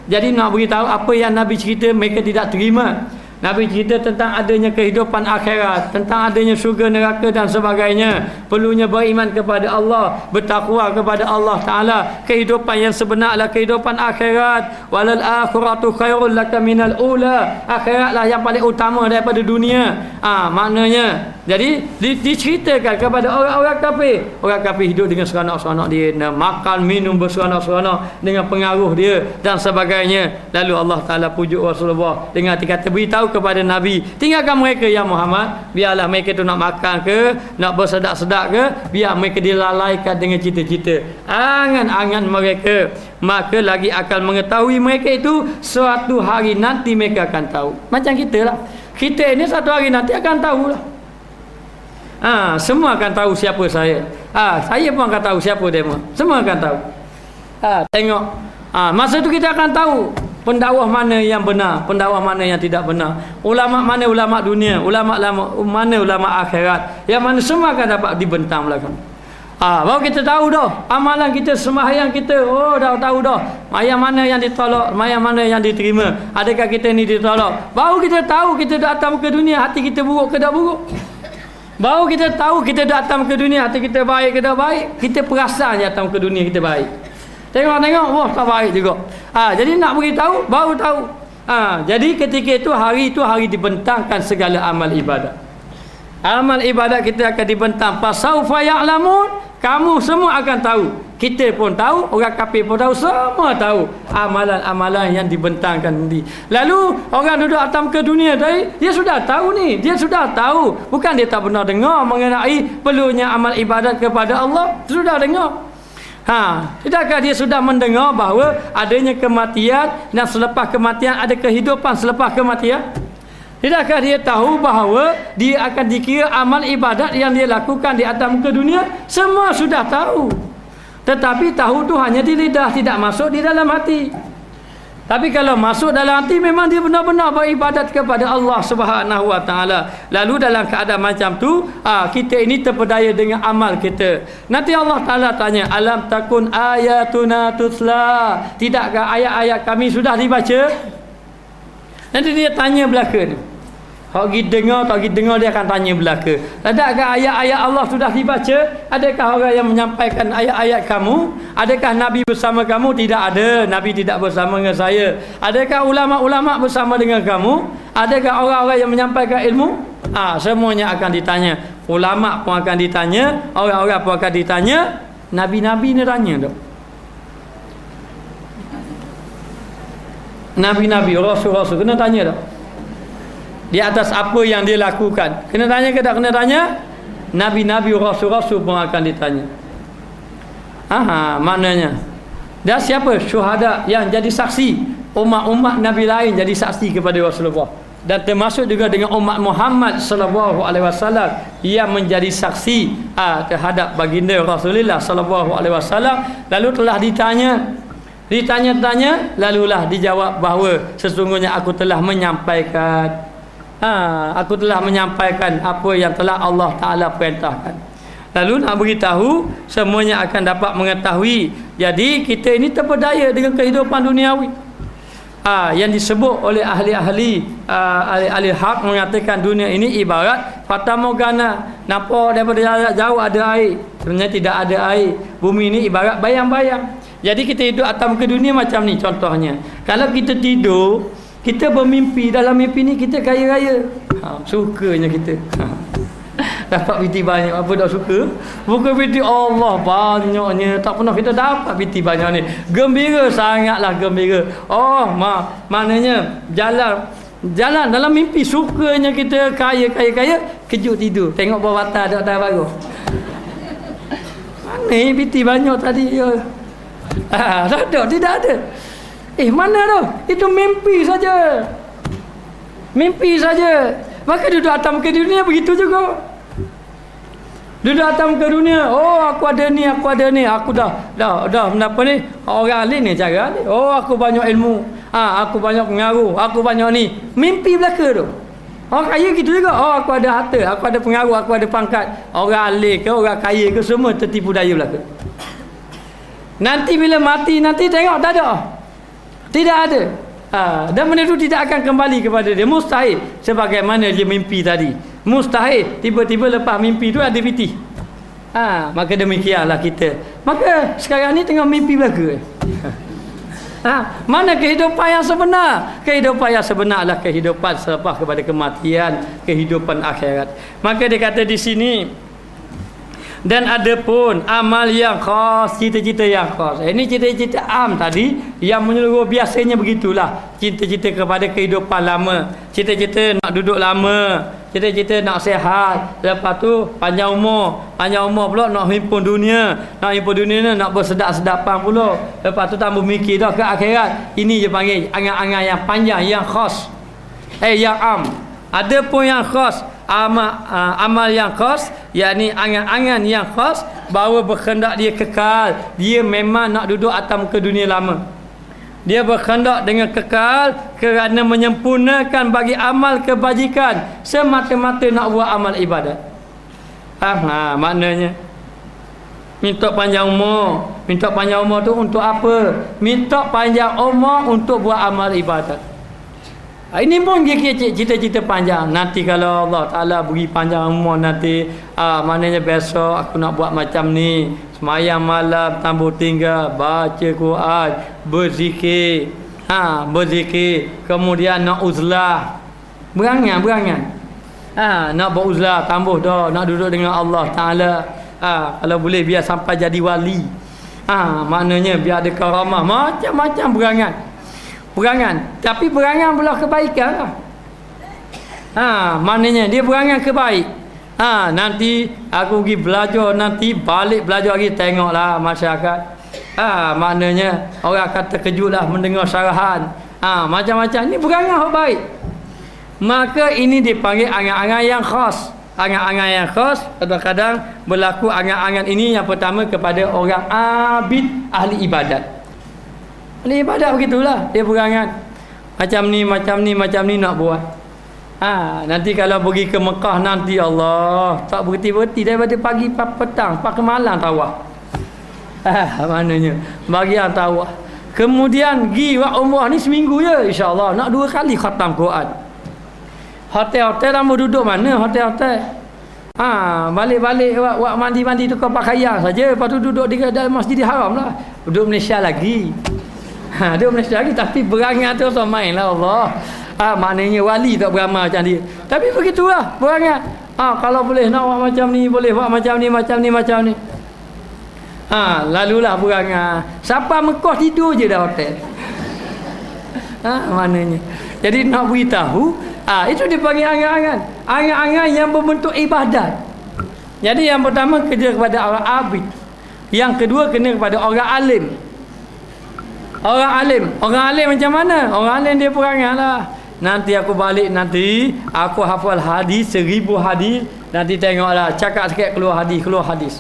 Jadi nak beritahu apa yang Nabi cerita mereka tidak terima. Nabi cerita tentang adanya kehidupan akhirat, tentang adanya syurga, neraka dan sebagainya. Perlunya beriman kepada Allah, bertakwa kepada Allah Ta'ala. Kehidupan yang sebenar adalah kehidupan akhirat. Walal akhiratu khairul laka minal ula. Akhiratlah yang paling utama daripada dunia. Maknanya, jadi diceritakan kepada orang-orang kafir. Orang kafir hidup dengan seronok-seronok dia, makan, minum berseronok-seronok dengan pengaruh dia dan sebagainya. Lalu Allah Ta'ala pujuk Rasulullah dengan dikata, beritahu kepada Nabi, tinggalkan mereka ya Muhammad, biarlah mereka tu nak makan ke, nak bersedap-sedap ke, biar mereka dilalaikan dengan cita-cita, angan-angan mereka. Maka lagi akan mengetahui mereka itu suatu hari nanti mereka akan tahu. Macam kita lah, kita ini satu hari nanti akan tahu lah. Semua akan tahu siapa saya. Saya pun akan tahu siapa demo. Semua akan tahu. Tengok. Masa tu kita akan tahu pendakwah mana yang benar, pendakwah mana yang tidak benar. Ulama mana ulama dunia, ulama mana ulama akhirat. Yang mana semua akan dapat dibentang belakang. Baru kita tahu dah amalan kita, sembahyang kita. Dah tahu dah yang mana yang ditolak, yang mana yang diterima. Adakah kita ni ditolak? Baru kita tahu kita datang ke dunia hati kita buruk ke tak buruk. Baru kita tahu kita datang ke dunia hati kita baik ke tak baik. Kita perasan datang ke dunia kita baik. Tengok, wah tak baik juga. Jadi nak beritahu, baru tahu. Jadi ketika itu hari dibentangkan segala amal ibadat. Amal ibadat kita akan dibentang. Fasaufa ya'lamun. Kamu semua akan tahu. Kita pun tahu, orang kafir pun tahu, semua tahu amalan-amalan yang dibentangkan nanti. Lalu orang duduk atam ke dunia tadi, dia sudah tahu ni, dia sudah tahu. Bukan dia tak pernah dengar mengenai perlunya amal ibadat kepada Allah, sudah dengar. Tidakkah dia sudah mendengar bahawa adanya kematian dan selepas kematian ada kehidupan selepas kematian? Tidakkah dia tahu bahawa dia akan dikira amal ibadat yang dia lakukan di atas muka dunia? Semua sudah tahu. Tetapi tahu tu hanya di lidah, tidak masuk di dalam hati. Tapi kalau masuk dalam hati, memang dia benar-benar beribadat kepada Allah Subhanahu Wa Taala. Lalu dalam keadaan macam tu, kita ini terpedaya dengan amal kita. Nanti Allah Taala tanya, alam takun ayatuna tutla? Tidakkah ayat-ayat kami sudah dibaca? Nanti dia tanya belaka ni. Hak pergi dengar, tak pergi dengar, dia akan tanya belaka. Adakah ayat-ayat Allah sudah dibaca? Adakah orang yang menyampaikan ayat-ayat kamu? Adakah Nabi bersama kamu? Tidak ada. Nabi tidak bersama dengan saya. Adakah ulama-ulama bersama dengan kamu? Adakah orang-orang yang menyampaikan ilmu? Semuanya akan ditanya. Ulama pun akan ditanya, orang-orang pun akan ditanya, Nabi-Nabi ni tanya tak? Nabi-Nabi, Rasul-Rasul kena tanya tak? Di atas apa yang dia lakukan, kena tanya ke tak kena tanya? Nabi-Nabi, Rasul-Rasul pun akan ditanya. Maknanya dan siapa syuhada yang jadi saksi? Umat-umat Nabi lain jadi saksi kepada Rasulullah, dan termasuk juga dengan umat Muhammad sallallahu alaihi wasallam yang menjadi saksi terhadap baginda Rasulullah sallallahu alaihi wasallam. Lalu telah ditanya-tanya, lalulah dijawab bahawa sesungguhnya aku telah menyampaikan apa yang telah Allah Ta'ala perintahkan. Lalu nak beritahu, semuanya akan dapat mengetahui. Jadi kita ini terpedaya dengan kehidupan duniawi. Yang disebut oleh ahli-ahli hak mengatakan dunia ini ibarat fata morgana. Nampak daripada jauh ada air, sebenarnya tidak ada air. Bumi ini ibarat bayang-bayang. Jadi kita hidup atas muka dunia macam ni contohnya. Kalau kita tidur, kita bermimpi, dalam mimpi ni kita kaya-raya. Sukanya kita. Dapat piti banyak, apa dah suka? Bukan piti Allah banyaknya, tak pernah kita dapat piti banyak ni. Gembira, sangatlah gembira. Maknanya jalan dalam mimpi, sukanya kita kaya, kejut tidur, tengok bawah atas ada atas baru. Mana piti banyak tadi ya? Tidak ada. Mana tu? Itu mimpi saja. Mimpi saja. Maka duduk atas muka dunia begitu juga. Duduk atas muka dunia, aku ada ni, aku dah kenapa ni? Orang lain ni cara ni. Aku banyak ilmu. Aku banyak pengaruh, aku banyak ni. Mimpi belaka tu. Orang kaya gitu juga. Aku ada harta, aku ada pengaruh, aku ada pangkat. Orang alim ke, orang kaya ke, semua tertipu daya belaka. Nanti bila mati, nanti tengok tak ada. Tidak ada. Dan benda itu tidak akan kembali kepada dia. Mustahil. Sebagaimana dia mimpi tadi. Mustahil tiba-tiba lepas mimpi itu ada piti. Maka demikianlah kita. Maka sekarang ni tengah mimpi belaka. Mana kehidupan yang sebenar? Kehidupan yang sebenar adalah kehidupan selepas kepada kematian, kehidupan akhirat. Maka dia kata di sini, dan ada pun amal yang khas, cita-cita yang khas. Ini cita-cita am tadi yang menyeluruh, biasanya begitulah. Cita-cita kepada kehidupan lama, cita-cita nak duduk lama, cita-cita nak sihat, lepas tu panjang umur pula nak himpun dunia, nak bersedap-sedapan pula, lepas tu tambah mikir dah ke akhirat. Ini je panggil angan-angan yang panjang, yang khas, yang am. Ada pun yang khas, amal yang khas, yakni angan-angan yang khas, bahawa berkehendak dia kekal, dia memang nak duduk atas muka dunia lama. Dia berkehendak dengan kekal kerana menyempurnakan bagi amal kebajikan, semata-mata nak buat amal ibadat. Maknanya minta panjang umur. Minta panjang umur tu untuk apa? Minta panjang umur untuk buat amal ibadat. Ini pun dia cita-cita panjang. Nanti kalau Allah Ta'ala beri panjang umur nanti, maknanya besok aku nak buat macam ni. Semayang malam, tambah tinggal, baca Quran, berzikir. Berzikir. Kemudian nak uzlah. Berangan. Nak beruzlah, tambah dah. Nak duduk dengan Allah Ta'ala. Kalau boleh biar sampai jadi wali. Maknanya biar ada karamah. Macam-macam berangan, tapi berangan belah kebaikan lah. Maknanya dia berangan kebaik. Nanti aku pergi belajar, nanti balik belajar lagi, tengoklah masyarakat. Maknanya orang akan terkejut lah mendengar syarahan. Macam-macam ni berangan yang baik. Maka ini dipanggil angan-angan yang khas. Angan-angan yang khas kadang-kadang berlaku angan-angan ini yang pertama kepada orang abid, ahli ibadat. Ahli ibadat begitulah, dia berangan macam ni nak buat. Nanti kalau pergi ke Mekah nanti, Allah tak berhenti-berhenti daripada pagi petang, pagi malam tawaf. Maknanya bagi yang tawaf. Kemudian pergi buat umrah ni seminggu je, insya-Allah nak 2 kali khatam Quran. Hotel-hotel mau duduk mana hotel-hotel? Balik-balik buat mandi-mandi tukar pakaian saja, lepas tu duduk di dalam Masjidil Haram lah. Duduk Malaysia lagi. Duduk Malaysia lagi tapi berangan tu so main lah Allah. Maknanya wali tak beramal macam dia. Tapi begitulah berangan. Kalau boleh nak buat macam ni, boleh buat macam ni, macam ni, macam ni. Lalulah berangan. Siapa Mekah tidur je dah hotel. Maknanya. Jadi nak beritahu, itu dipanggil angan-angan. Angan-angan yang berbentuk ibadat. Jadi yang pertama kena kepada orang abid. Yang kedua kena kepada orang alim. Orang alim macam mana? Orang alim dia perangai lah. Nanti aku balik, nanti aku hafal hadis 1000 hadis. Nanti tengoklah, cakap sikit keluar hadis.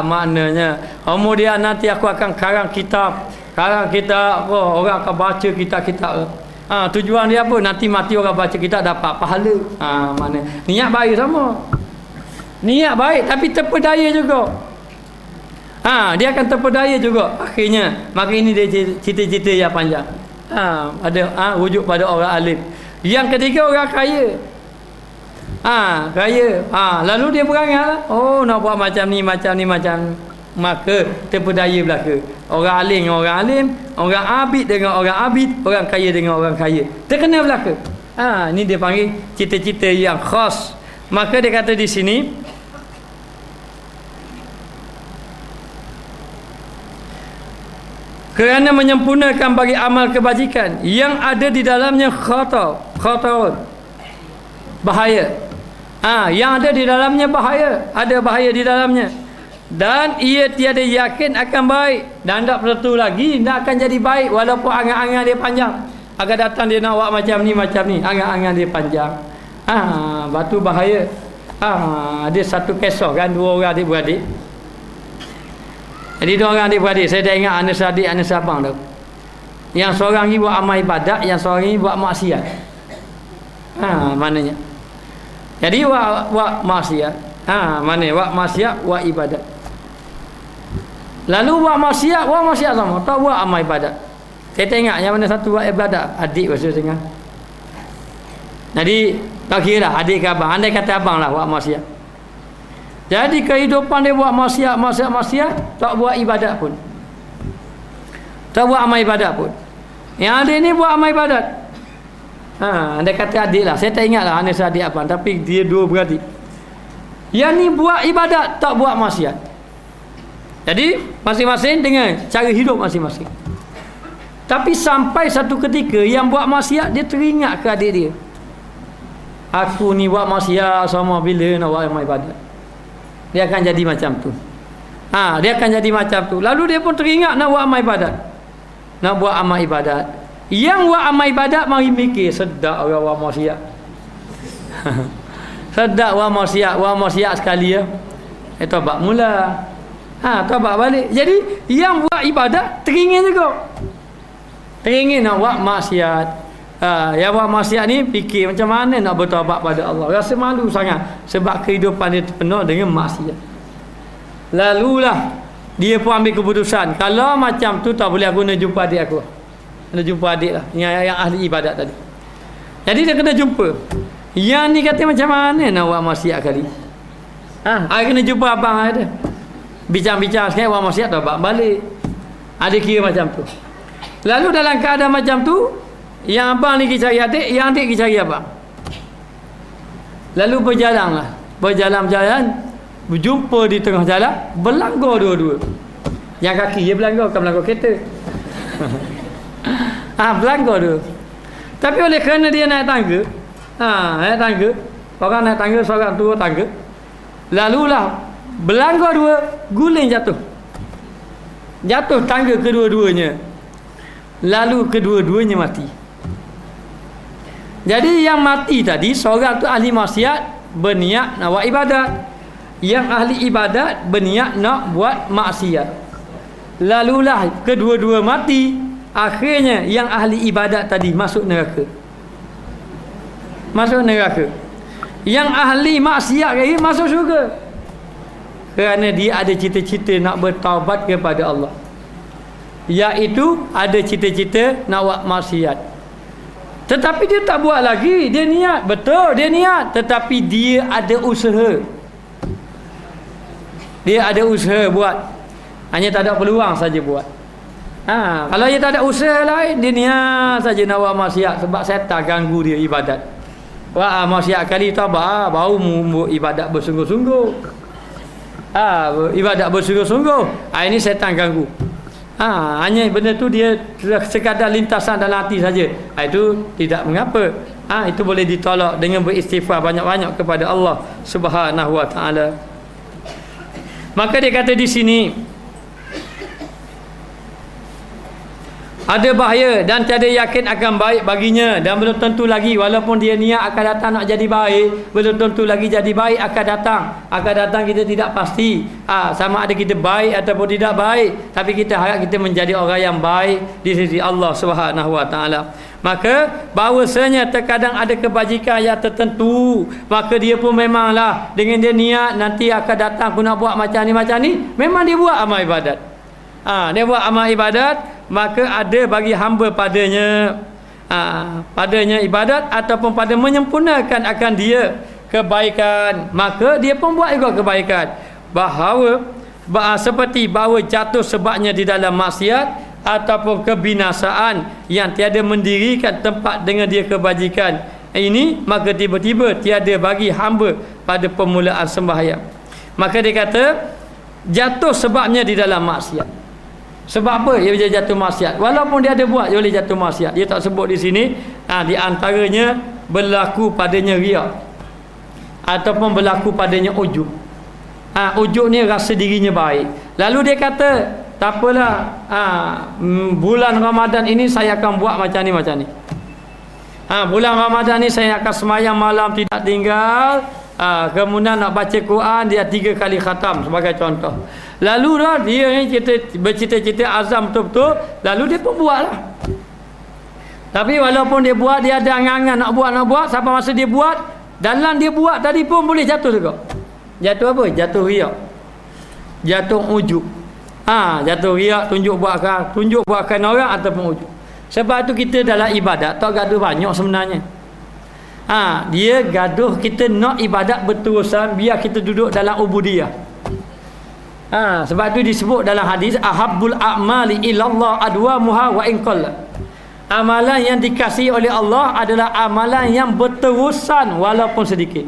Maknanya kemudian nanti aku akan karang kitab, orang akan baca kitab-kitab. Tujuan dia apa? Nanti mati orang baca kitab dapat pahala. Mana niat baik sama. Niat baik tapi terpedaya juga. Dia akan terpedaya juga akhirnya. Maka ini dia cerita-cerita yang panjang. Ada rujuk pada orang alim. Yang ketiga orang kaya. Kaya. Lalu dia berangan, nak buat macam ni. Maka terpedaya belaka. Orang alim dengan orang alim, orang abid dengan orang abid, orang kaya dengan orang kaya. Terkena belaka. Ini dia panggil cita-cita yang khas. Maka dia kata di sini, kerana menyempurnakan bagi amal kebajikan yang ada di dalamnya khatarun, bahaya. Yang ada di dalamnya bahaya, ada bahaya di dalamnya. Dan ia tiada yakin akan baik, dan tak tentu lagi tak akan jadi baik walaupun angan-angan dia panjang. Akan datang dia nak buat macam ni, angan-angan dia panjang. Batu bahaya. Ada satu kisah kan, 2 orang adik-beradik. Jadi 2 orang adik-beradik, saya dah ingat anak sadik, anak sabang tu. Yang seorang ni buat amal ibadat, yang seorang ni buat maksiat. Maknanya. Jadi buat maksiat. Mana buat maksiat, buat ibadat. Lalu buat maksiat sama, tak buat amal ibadat. Saya tengok yang mana satu buat ibadat, adik pasal tengah. Jadi tak kira lah adik ke abang, andai kata abang lah buat maksiat. Jadi kehidupan dia buat maksiat, tak buat ibadat pun. Tak buat amal ibadat pun. Yang adik ni buat amal ibadat. Andai kata adik lah, saya tak ingat lah anak adik abang, tapi dia 2 beradik. Yang ni buat ibadat, tak buat maksiat. Jadi masing-masing dengan cara hidup masing-masing. Tapi sampai satu ketika yang buat maksiat dia teringat ke adik dia. Aku ni buat maksiat sama bila nak buat amal ibadat. Dia akan jadi macam tu. Dia akan jadi macam tu. Lalu dia pun teringat nak buat amal ibadat. Nak buat amal ibadat. Yang buat amal ibadat mari mikir, sedap orang buat maksiat. Sedap buat maksiat sekali ya. Taubat mula. Taubat balik. Jadi yang buat ibadat teringin juga. Teringin nak buat maksiat. Yang buat maksiat ni fikir macam mana nak bertaubat pada Allah. Rasa malu sangat sebab kehidupan dia penuh dengan maksiat. Lalulah dia pun ambil keputusan, kalau macam tu tak boleh, aku nak jumpa adik aku. Kena jumpa adik lah yang ahli ibadat tadi. Jadi dia kena jumpa. Yang ni kata macam mana nak buat maksiat kali. Saya kena jumpa abang ada. Bincang-bincang sikit buat maksiat taubat balik. Ada kira macam tu. Lalu dalam keadaan macam tu, yang abang ni pergi cari adik, yang adik pergi cari abang. Lalu berjalan, berjumpa di tengah jalan, berlanggar dua-dua. Yang kaki dia berlanggar, bukan berlanggar kereta. Berlanggar dua. Tapi oleh kerana dia naik tangga, orang naik tangga, seorang turun tangga, lalulah berlanggar dua, guling jatuh tangga kedua-duanya. Lalu kedua-duanya mati. Jadi yang mati tadi, seorang tu ahli maksiat berniat nak buat ibadat, yang ahli ibadat berniat nak buat maksiat. Lalulah kedua-dua mati. Akhirnya yang ahli ibadat tadi masuk neraka. Yang ahli maksiat lagi masuk syurga, kerana dia ada cita-cita nak bertaubat kepada Allah. iaitu ada cita-cita nak buat maksiat. Tetapi dia tak buat lagi, dia niat, betul dia niat, tetapi dia ada usaha. Dia ada usaha buat. Hanya tak ada peluang saja buat. Kalau dia tak ada usaha lain, dia niat saja nak buat maksiat sebab syaitan ganggu dia ibadat. Wah, maksiat kali tabah baru mu ibadat bersungguh-sungguh. Ibadat bersungguh-sungguh. Ini syaitan ganggu. Hanya benda tu dia sekadar lintasan dalam hati saja. Itu tidak mengapa. Itu boleh ditolak dengan beristighfar banyak-banyak kepada Allah Subhanahu wa taala. Maka dia kata di sini ada bahaya dan tiada yakin akan baik baginya, dan belum tentu lagi walaupun dia niat akan datang nak jadi baik, belum tentu lagi jadi baik akan datang kita tidak pasti sama ada kita baik ataupun tidak baik, tapi kita harap kita menjadi orang yang baik di sisi Allah Subhanahu wa taala. Maka bahawasanya terkadang ada kebajikan yang tertentu, maka dia pun memanglah dengan dia niat nanti akan datang aku nak buat macam ni, memang dia buat amal ibadat. Dia buat amal ibadat, maka ada bagi hamba padanya ibadat ataupun pada menyempurnakan akan dia kebaikan, maka dia pun buat juga kebaikan. Seperti bahawa jatuh sebabnya di dalam maksiat ataupun kebinasaan yang tiada mendirikan tempat dengan dia kebajikan ini, maka tiba-tiba tiada bagi hamba pada permulaan sembahyang. Maka dia kata jatuh sebabnya di dalam maksiat. Sebab apa dia jatuh maksiat? Walaupun dia ada buat, dia boleh jatuh maksiat. Dia tak sebut di sini. Di antaranya berlaku padanya riak ataupun berlaku padanya ujub. Ujub ni rasa dirinya baik. Lalu dia kata, tak apalah, bulan Ramadan ini saya akan buat macam ni. Bulan Ramadan ni saya akan semayang malam tidak tinggal. Kemudian nak baca Quran dia 3 kali khatam sebagai contoh. Lalu dah dia ni bercita-cita azam betul-betul, lalu dia pun buatlah. Tapi walaupun dia buat, dia ada angan-angan nak buat, sampai masa dia buat, dalam dia buat tadi pun boleh jatuh juga. Jatuh apa? Jatuh riak. Jatuh ujub. Jatuh riak, tunjuk buatkan orang ataupun ujub. Sebab tu kita dalam ibadat tak gaduh banyak sebenarnya. Dia gaduh kita nak ibadat berterusan biar kita duduk dalam ubudiyah. Sebab tu disebut dalam hadis ahabbul a'mali ilallah adwamuha wa in qalla. Amalan yang dikasihi oleh Allah adalah amalan yang berterusan walaupun sedikit.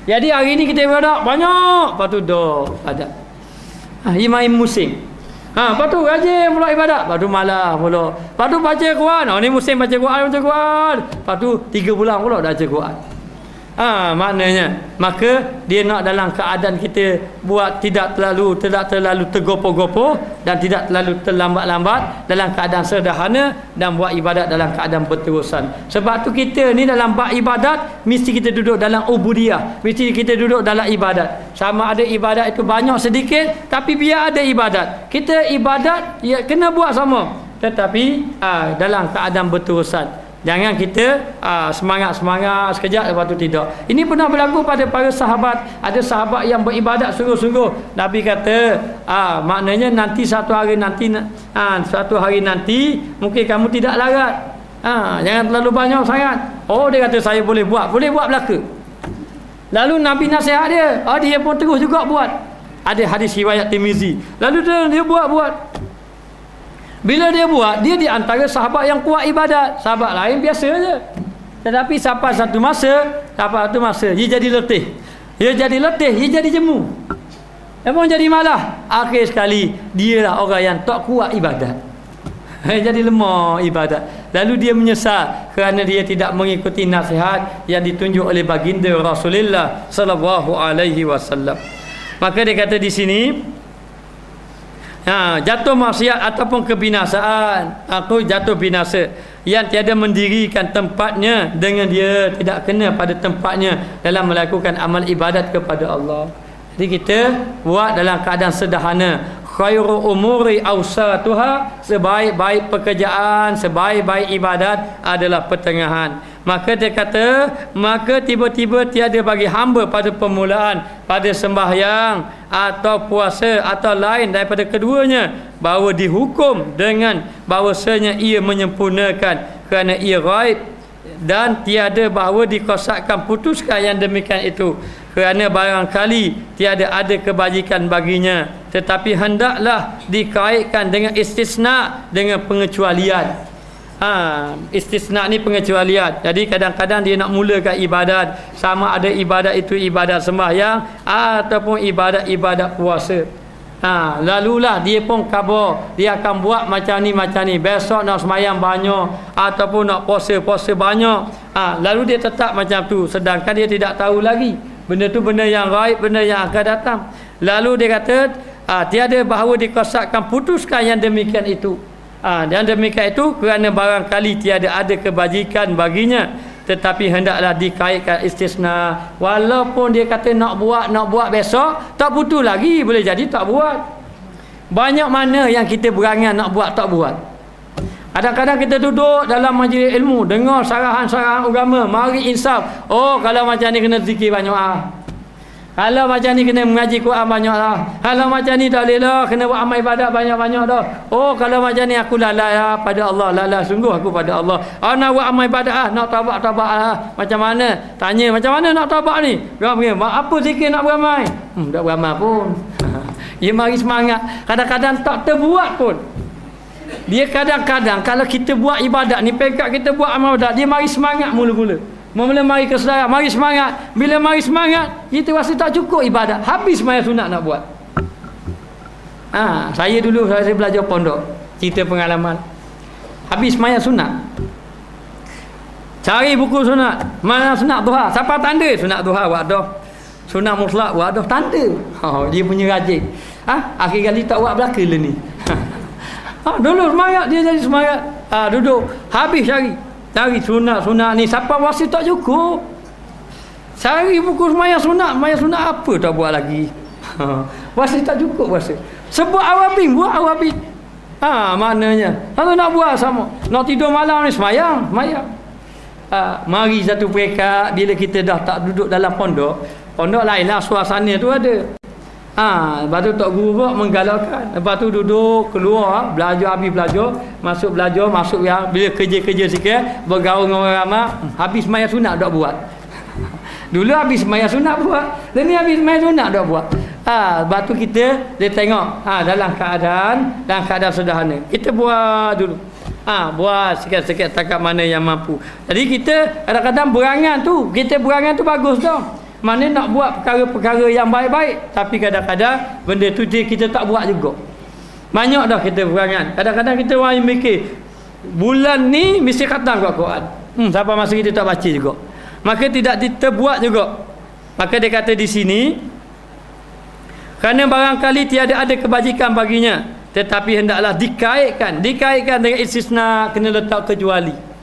Jadi hari ni kita ibadat banyak, lepas tu dah ada. Imam musim. Lepas tu rajin pula ibadat, lepas tu malas pula. Lepas tu baca Quran. Ni musim baca Quran. Lepas tu 3 bulan pula dah baca Quran. Maknanya maka dia nak dalam keadaan kita buat tidak terlalu tergopoh-gopoh dan tidak terlalu terlambat-lambat, dalam keadaan sederhana dan buat ibadat dalam keadaan berterusan. Sebab tu kita ni dalam bab ibadat mesti kita duduk dalam ubudiyah, mesti kita duduk dalam ibadat. Sama ada ibadat itu banyak sedikit, tapi biar ada ibadat. Kita ibadat ya kena buat sama, tetapi dalam keadaan berterusan. Jangan kita semangat-semangat sekejap lepas tu tidak. Ini pernah berlaku pada para sahabat. Ada sahabat yang beribadat sungguh-sungguh. Nabi kata, maknanya nanti suatu hari nanti mungkin kamu tidak larat. Jangan terlalu banyak sangat. Dia kata saya boleh buat belaka. Lalu Nabi nasihat dia, dia pun terus juga buat. Ada hadis riwayat Tirmizi. Lalu dia buat. Bila dia buat, dia di antara sahabat yang kuat ibadat. Sahabat lain biasa je. Tetapi sampai satu masa dia jadi letih. Dia jadi jemu. Dia pun jadi malah. Akhir sekali dia lah orang yang tak kuat ibadat. Jadi lemah ibadat. Lalu dia menyesal kerana dia tidak mengikuti nasihat yang ditunjuk oleh baginda Rasulullah sallallahu alaihi wasallam. Maka dia kata di sini, jatuh maksiat ataupun kebinasaan, aku jatuh binasa yang tiada mendirikan tempatnya dengan dia tidak kena pada tempatnya dalam melakukan amal ibadat kepada Allah. Jadi kita buat dalam keadaan sederhana. Khairu umuri awsatuha, sebaik-baik pekerjaan, sebaik-baik ibadat adalah pertengahan. Maka dia kata, maka tiba-tiba tiada bagi hamba pada permulaan, pada sembahyang atau puasa atau lain daripada keduanya, bahawa dihukum dengan bahawasanya ia menyempurnakan kerana ia ghaib, dan tiada bahawa dikosakkan putuskan yang demikian itu kerana barangkali tiada ada kebajikan baginya, tetapi hendaklah dikaitkan dengan istisna, dengan pengecualian. Istisna ni pengecualian. Jadi kadang-kadang dia nak mulakan ibadat, sama ada ibadat itu ibadat sembahyang ataupun ibadat puasa. Lalulah dia pun khabar, dia akan buat macam ni. Besok nak sembahyang banyak ataupun nak puasa banyak. Lalu dia tetap macam tu, sedangkan dia tidak tahu lagi benda tu benda yang gaib, benda yang akan datang. Lalu dia kata tiada bahawa dikosakkan putuskan yang demikian itu. Dan demikian itu kerana barangkali tiada ada kebajikan baginya, tetapi hendaklah dikaitkan istisna. Walaupun dia kata nak buat besok, tak putus lagi, boleh jadi tak buat. Banyak mana yang kita berangan nak buat tak buat. Kadang-kadang kita duduk dalam majlis ilmu, dengar sarahan-sarahan agama, mari insaf. Oh, kalau macam ni kena zikir banyak Kalau macam ni kena mengaji Quran banyak Kalau macam ni tak boleh kena buat amal ibadat banyak-banyak dah. Oh, kalau macam ni aku lalai pada Allah, lalai sungguh aku pada Allah. Nak buat amal ibadat nak tabak macam mana? Tanya macam mana nak tabak ni? Apa zikir nak beramal? Tak beramal pun. Dia mari semangat. Kadang-kadang tak terbuat pun. Dia kadang-kadang kalau kita buat ibadat ni, pekat kita buat amal ibadat, dia mari semangat mula-mula. Mula mari ke saudara, mari semangat. Bila mari semangat, kita rasa tak cukup ibadat, habis sembahyang sunat nak buat. Saya dulu saya belajar pondok, cerita pengalaman. Habis sembahyang sunat, cari buku sunat, mana sunat duha, siapa tanda sunat duha buat dah, sunat mutlak buat dah, tanda. Dia punya rajin. Akhir kali tak buat belaka lah ni. Dulu semangat, dia jadi semangat. Duduk habis cari sunat ni, siapa wasi tak cukup. Cari buku sembahyang sunat apa tak buat lagi. Wasi tak cukup wasi. Sebab awabin, buat awabin. Maknanya kalau nak buat sama, nak tidur malam ni sembahyang. Mari satu peringkat bila kita dah tak duduk dalam pondok lainlah suasana tu ada. Lepas tu Tok Guru pun menggalakkan. Lepas tu duduk keluar, belajar, habis belajar, masuk yang bila kerja-kerja sikit, bergaul dengan orang ramai, habis sembahyang sunat tak buat. Dulu habis sembahyang sunat buat, dan ni habis sembahyang sunat tak buat. Lepas tu dia tengok dalam keadaan sederhana. Kita buat dulu. Buat sikit-sikit takat mana yang mampu. Jadi kita kadang-kadang berangan tu bagus tau. Mana nak buat perkara-perkara yang baik-baik, tapi kadang-kadang benda tu kita tak buat juga. Banyak dah kita berangan. Kadang-kadang kita orang mikir bulan ni mesti khatam kat Quran. Siapa masa kita tak baca juga. Maka tidak terbuat juga. Maka dia kata di sini, kerana barangkali tiada ada kebajikan baginya, tetapi hendaklah dikaitkan dengan istisna, kena letak kecuali.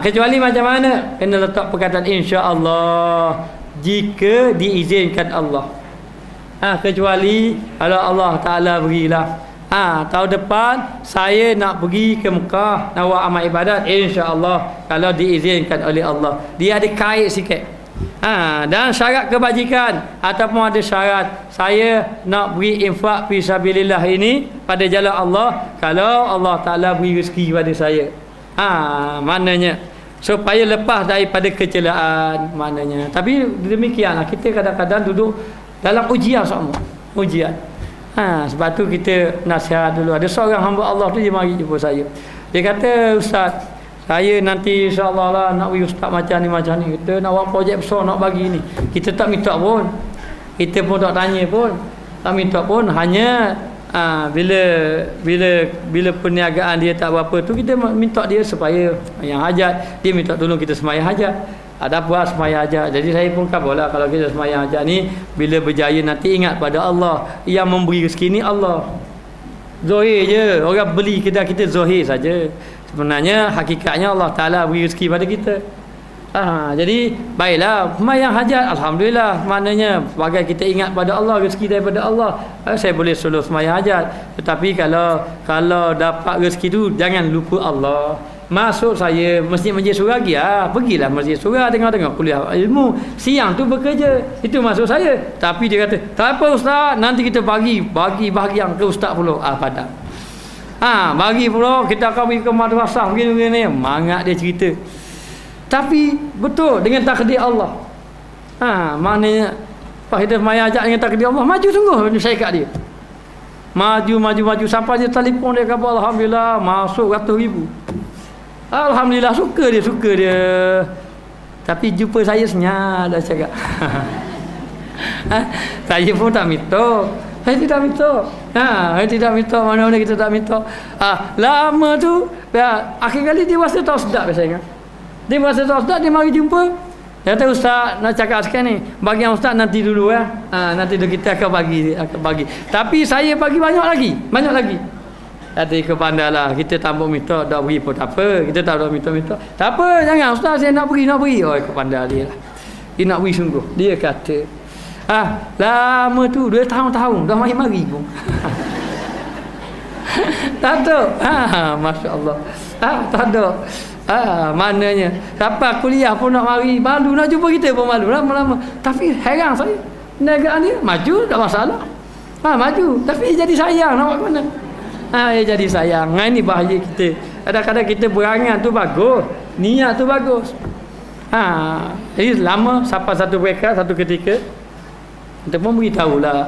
Kecuali macam mana? Kena letak perkataan insya-Allah, jika diizinkan Allah. Kecuali kalau Allah Ta'ala berilah, tahun depan saya nak pergi ke Mekah nak buat amal ibadat, insya-Allah kalau diizinkan oleh Allah. Dia ada kait sikit. Dan syarat kebajikan ataupun ada syarat, saya nak beri infak fi sabilillah ini pada jalan Allah kalau Allah Ta'ala beri rezeki pada saya. Maknanya supaya lepas daripada kecelaan, maknanya. Tapi demikianlah, kita kadang-kadang duduk dalam ujian sama. Sebab tu kita nasihat dulu. Ada seorang hamba Allah tu, dia mari jumpa saya. Dia kata, Ustaz, saya nanti insya-Allah lah nak bagi ustaz macam ni. Kita nak buat projek besar nak bagi ni. Kita tak minta pun. Kita pun tak tanya pun. Tak minta pun, hanya bila perniagaan dia tak berapa tu, kita minta dia supaya yang hajat, dia minta tolong kita sembahyang hajat. Ada apa sembahyang hajat. Jadi saya pun kabarlah kalau kita sembahyang hajat ni, bila berjaya nanti ingat pada Allah. Yang memberi rezeki ni Allah. Zahir je, orang beli kedai kita zahir saja. Sebenarnya hakikatnya Allah Ta'ala beri rezeki pada kita. Jadi baiklah sembahyang hajat, alhamdulillah, maknanya sebagai kita ingat pada Allah, rezeki daripada Allah. Saya boleh solo sembahyang hajat, tetapi kalau dapat rezeki tu jangan lupa Allah. masuk saya masjid surah lagi. Pergilah masjid surah tengok-tengok kuliah ilmu. Siang tu bekerja. Itu masuk saya. Tapi dia kata, tak apa ustaz, nanti kita bagi bahagian ke ustaz pula. Padahal. Bagi pula kita akan pergi ke madrasah begini-begini. Mangat dia cerita. Tapi betul dengan takdir Allah. Maknanya pas kita maya ajak dengan takdir Allah, maju sungguh saya kat dia. Maju sampai dia telefon dia kata alhamdulillah masuk ratus ribu. Alhamdulillah suka dia. Tapi jumpa saya senyap dah cakap. Saya pun tak minta. Saya tidak minta. Mana-mana kita tak minta. Lama tu akhir kali dia rasa tak sedap biasanya. Dia rasa tak sedap, dia mari jumpa. Dia kata ustaz nak cakap sekarang ni, bagi yang ustaz nanti dulu nanti dulu kita akan bagi. Tapi saya bagi banyak lagi. Jadi kepandalah kita tak mau minta dak beri pun tak apa. Kita tak ada minta. Tak apa, jangan ustaz saya nak beri. Oh kepandai dia lah. Dia nak beri sungguh. Dia kata, lama tu 2 tahun dah mari pun. Tak ada. Masya-Allah. Tak ada. Maknanya siapa kuliah pun nak mari, malu nak jumpa kita pun malu lama-lama. Tapi heran saya, negara dia maju tak masalah. Maju tapi jadi sayang nak buat mana. Dia jadi sayang. Ini bahaya kita. Kadang-kadang kita berangan tu bagus, niat tu bagus. Jadi lama sampai satu ketika kita pun beritahulah.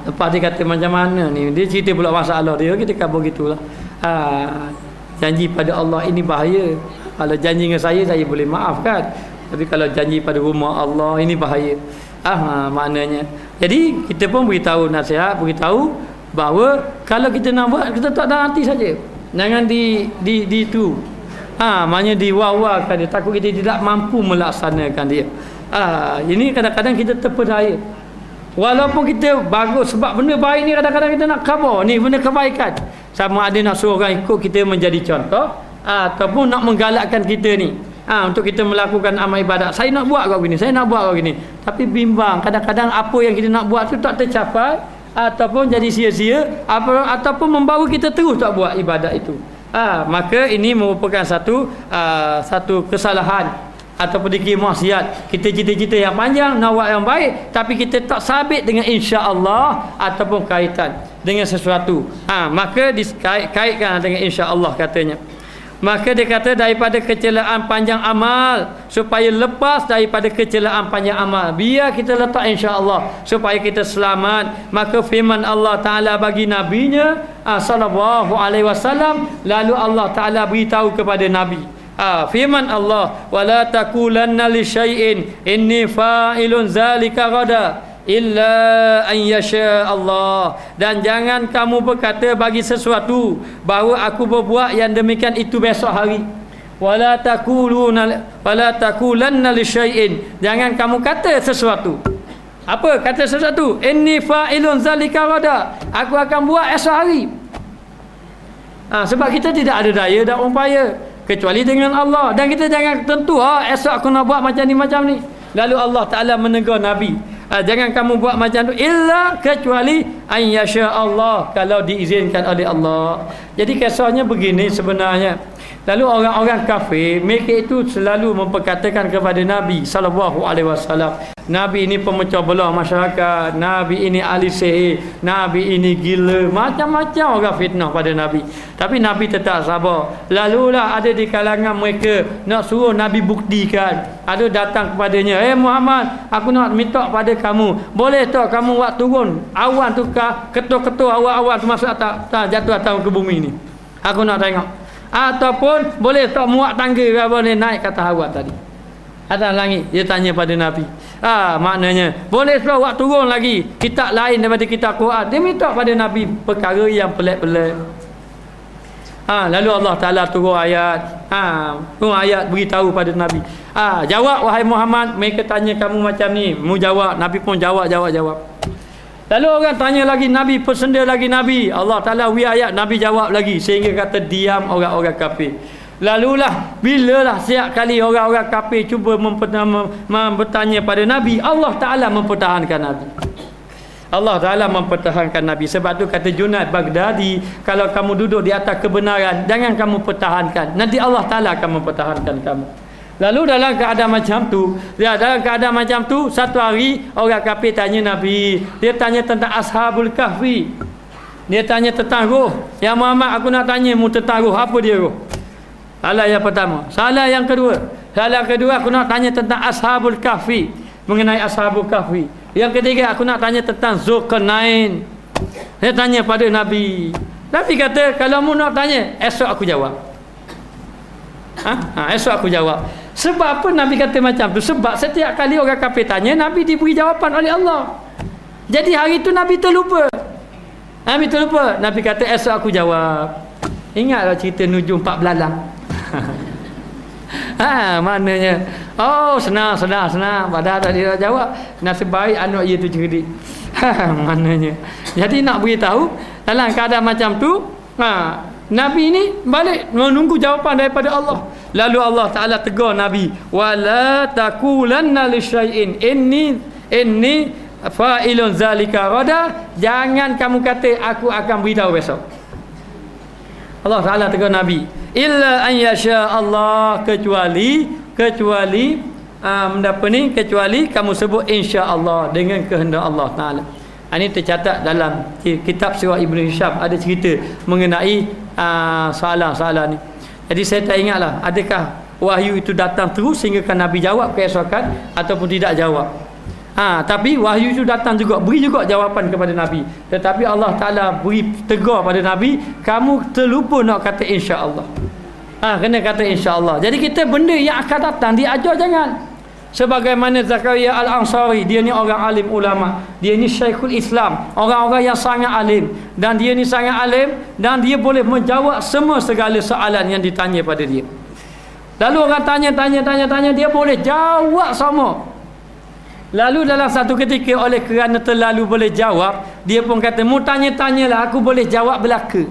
Lepas dia kata macam mana ni, dia cerita pula masalah dia, kita kata begitulah. Janji pada Allah ini bahaya. Kalau janji dengan saya boleh maafkan. Tapi kalau janji pada rumah Allah ini bahaya. Maknanya. Jadi kita pun beritahu nasihat, beritahu bahawa kalau kita nak buat, kita tak ada hati saja. Jangan di itu. Maknanya diwawakan dia, takut kita tidak mampu melaksanakan dia. Ini kadang-kadang kita terpedaya. Walaupun kita bagus, sebab benda baik ni kadang-kadang kita nak khabar ni benda kebaikan. Sama ada nak suruh orang ikut kita menjadi contoh, ataupun nak menggalakkan kita ni untuk kita melakukan amal ibadat. Saya nak buat kau gini, tapi bimbang kadang-kadang apa yang kita nak buat tu tak tercapai, ataupun jadi sia-sia, ataupun membawa kita terus tak buat ibadat itu. Maka ini merupakan satu kesalahan ataupun dikira maksiat. Kita cita-cita yang panjang, nak buat yang baik, tapi kita tak sabit dengan insya-Allah ataupun kaitan dengan sesuatu. Maka dikaitkan dengan insya-Allah katanya. Maka dia kata daripada kecelaan panjang amal, supaya lepas daripada kecelaan panjang amal, biar kita letak insya-Allah supaya kita selamat. Maka firman Allah Taala bagi nabinya sallallahu alaihi wasallam, lalu Allah Taala beritahu kepada nabi, firman Allah, wala taqulanna li syai'in inni fa'ilun zalika ghada illa an yasha Allah, dan jangan kamu berkata bagi sesuatu bahawa aku berbuat yang demikian itu besok hari. Wala taqulanna li syai'in, jangan kamu kata sesuatu. Apa kata sesuatu? Inni fa'ilun zalika ghada, aku akan buat esok hari. Sebab kita tidak ada daya dan upaya kecuali dengan Allah, dan kita jangan tentu esok aku nak buat macam ni. Lalu Allah Taala menegur Nabi, jangan kamu buat macam tu illa kecuali an yasha Allah, kalau diizinkan oleh Allah. Jadi kisahnya begini sebenarnya. Lalu orang-orang kafir mereka itu selalu memperkatakan kepada Nabi sallallahu alaihi wasallam, Nabi ini pemecah belah masyarakat, Nabi ini ahli sihir, Nabi ini gila, macam-macam orang fitnah pada Nabi. Tapi Nabi tetap sabar. Lalulah ada di kalangan mereka nak suruh Nabi buktikan. Ada datang kepadanya, Muhammad, aku nak minta pada kamu, boleh tak kamu buat turun awan tu, ketua-ketua awan-awan tu masuk atas, jatuh atas ke bumi ni. Aku nak tengok. Ataupun boleh tak muat tangga, boleh naik ke atas awan tadi, atas langit. Dia tanya pada Nabi. Maknanya boleh tak buat turun lagi kitab lain daripada kitab Quran. Dia minta pada Nabi perkara yang pelik-pelik. Lalu Allah Ta'ala turun ayat. Turun ayat beritahu pada Nabi. Jawab wahai Muhammad, mereka tanya kamu macam ni, mu jawab. Nabi pun jawab. Lalu orang tanya lagi Nabi, persenda lagi Nabi. Allah Ta'ala ayat, Nabi jawab lagi, sehingga kata diam orang-orang kafir. Lalulah bilalah setiap kali orang-orang kafir cuba bertanya pada Nabi, Allah Ta'ala mempertahankan Nabi. Allah Ta'ala mempertahankan Nabi. Sebab tu kata Junaid Baghdadi, kalau kamu duduk di atas kebenaran, jangan kamu pertahankan, nanti Allah Ta'ala akan mempertahankan kamu. Lalu dalam keadaan macam tu, satu hari orang kafir tanya Nabi. Dia tanya tentang Ashabul Kahfi. Dia tanya tentang roh. Ya Muhammad, aku nak tanya mu tentang roh. Apa dia roh? Salah yang pertama. Salah yang kedua, aku nak tanya tentang Ashabul Kahfi, mengenai Ashabul Kahfi. Yang ketiga, aku nak tanya tentang Zulkarnain. Dia tanya pada Nabi. Nabi kata, kalau mu nak tanya, esok aku jawab. Esok aku jawab. Sebab apa Nabi kata macam tu? Sebab setiap kali orang kafir tanya, Nabi diberi jawapan oleh Allah. Jadi hari tu Nabi terlupa. Nabi kata, esok aku jawab. Ingatlah cerita Nujum 4 belalang. Maknanya, oh senang. Padahal tak dia jawab. Nasib baik anak dia tu cerdik. Maknanya. Jadi nak beritahu, dalam keadaan macam tu, Nabi ni balik menunggu jawapan daripada Allah. Lalu Allah Ta'ala tegur Nabi, wala taqulanna li syai'in inni fa'ilun zalika ghadan. Jangan kamu kata aku akan beritahu besok. Allah Ta'ala tegur Nabi, illa an yasha Allah, kecuali kamu sebut insya-Allah, dengan kehendak Allah Ta'ala. Ini tercatat dalam kitab Sirah Ibn Hisham, ada cerita mengenai soalan-soalan ni. Jadi saya tak ingatlah, adakah wahyu itu datang terus sehingga kan Nabi jawab keesokan ataupun tidak jawab. Tapi wahyu itu datang juga, beri juga jawapan kepada Nabi. Tetapi Allah Ta'ala beri tegur pada Nabi, kamu terlupa nak kata insya-Allah. Kena kata insya-Allah. Jadi kita benda yang akan datang diajar jangan. Sebagaimana Zakaria Al-Ansari, dia ni orang alim ulama, dia ni Syekhul Islam, orang-orang yang sangat alim, dan dia ni sangat alim dan dia boleh menjawab semua segala soalan yang ditanya pada dia. Lalu orang tanya, dia boleh jawab semua. Lalu dalam satu ketika, oleh kerana terlalu boleh jawab, dia pun kata, mu tanya-tanyalah, aku boleh jawab belaka.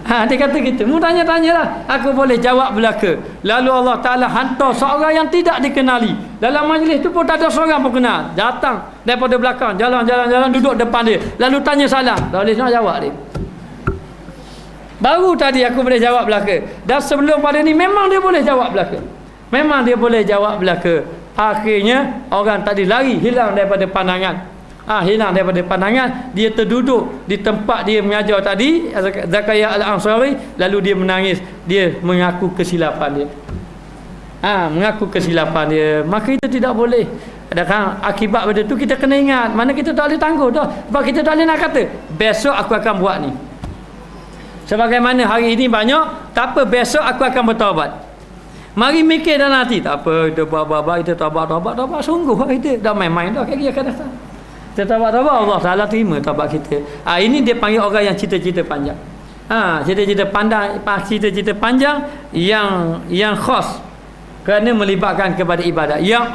Dia kata gitu, mu tanya-tanyalah, aku boleh jawab belaka. Lalu Allah Ta'ala hantar seorang yang tidak dikenali. Dalam majlis tu pun tak ada seorang pun kenal. Datang daripada belakang, jalan, duduk depan dia. Lalu tanya salam, tak boleh nak jawab dia. Baru tadi aku boleh jawab belaka. Dan sebelum pada ni memang dia boleh jawab belaka. Akhirnya orang tadi lari, hilang daripada pandangan. Dia terduduk di tempat dia mengajar tadi, Zakaria Al-Ansari. Lalu dia menangis, dia mengaku kesilapan dia. Maka itu tidak boleh. Adakah akibat benda tu kita kena ingat, mana kita tak boleh tangguh dah. Sebab kita tak boleh nak kata besok aku akan buat ni. Sebagaimana hari ini banyak, tak apa, besok aku akan bertaubat. Mari mikir dalam hati, tak apa, kita buat-buat, kita taubat sungguh kita dah main-main dah, kaki akan datang. Kita taubat, Allah Ta'ala terima taubat kita. Ini dia panggil orang yang cita-cita panjang. Cita-cita panjang yang khas kerana melibatkan kepada ibadat, yang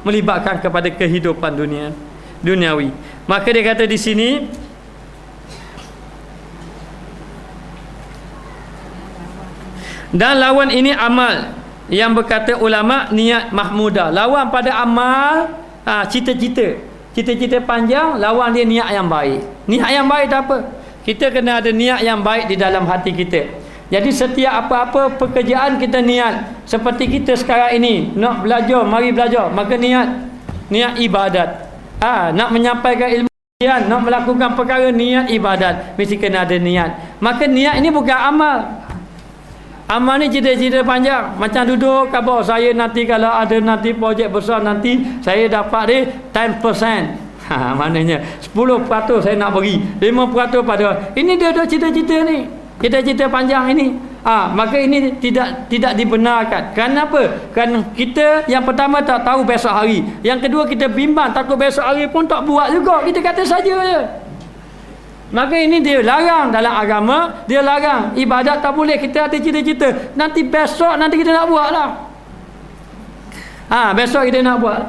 melibatkan kepada kehidupan duniawi. Maka dia kata di sini, dan lawan ini amal, yang berkata ulama, niat mahmudah. Lawan pada amal, cita-cita panjang, lawan dia niat yang baik. Niat yang baik tak apa, kita kena ada niat yang baik di dalam hati kita. Jadi setiap apa-apa pekerjaan kita niat. Seperti kita sekarang ini nak belajar, mari belajar, maka niat ibadat. Nak menyampaikan ilmu, nak melakukan perkara, niat ibadat, mesti kena ada niat. Maka niat ini bukan amal. Amal ni cita-cita panjang. Macam duduk khabar, saya nanti kalau ada nanti projek besar, nanti saya dapat dia 10%. Maknanya 10% saya nak bagi, 5% pada. Ini dia ada cita-cita ni, cita-cita panjang ini. Maka ini tidak dibenarkan. Kenapa? Kerana kita yang pertama tak tahu besok hari. Yang kedua kita bimbang, takut besok hari pun tak buat juga. Kita kata saja je. Maka ini dia larang dalam agama, dia larang. Ibadat tak boleh kita ada cita-cita, nanti besok nanti kita nak buat lah. Besok kita nak buat.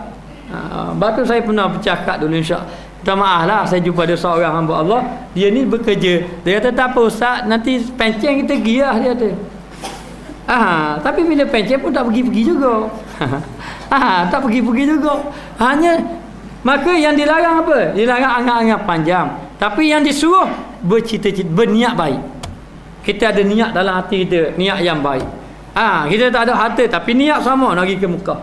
Batu saya pernah bercakap dulu, minta maaf lah, saya jumpa ada seorang hamba Allah, dia ni bekerja. Dia kata, tak apa ustaz, nanti pencen kita pergi lah, dia kata. Tapi bila pencen pun tak pergi-pergi juga. Tak pergi-pergi juga. Hanya Maka yang dilarang apa? Dilarang angan-angan panjang. Tapi yang disuruh bercita-cita, berniat baik. Kita ada niat dalam hati kita, niat yang baik. Kita tak ada harta tapi niat sama nak pergi ke Mekah.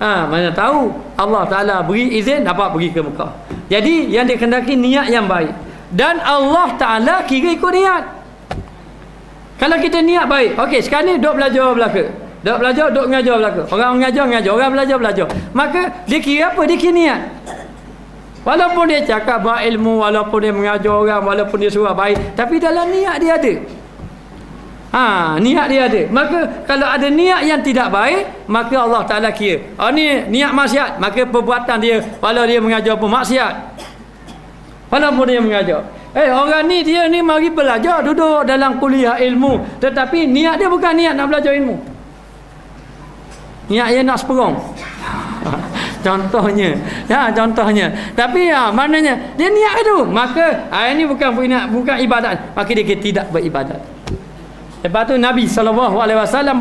Mana tahu Allah Taala beri izin dapat pergi ke Mekah. Jadi yang dikehendaki niat yang baik. Dan Allah Taala kira ikut niat. Kalau kita niat baik, okey sekarang ni duk belajar belaka. Duk belajar, duk mengajar belaka. Orang mengajar, orang belajar. Maka dia kira apa? Dia kira niat. Walaupun dia cakap berilmu, walaupun dia mengajar orang, walaupun dia suruh baik, tapi dalam niat dia ada. Niat dia ada. Maka kalau ada niat yang tidak baik, maka Allah Taala kira. Ni niat maksiat, maka perbuatan dia walau dia mengajar pun maksiat. Walaupun dia mengajar. Orang ni dia ni mari belajar, duduk dalam kuliah ilmu, tetapi niat dia bukan niat nak belajar ilmu. Niat dia nak seperong. Contohnya. Tapi maknanya dia niat itu. Maka ini bukan ibadat. Maka dia tidak beribadat. Lepas tu Nabi SAW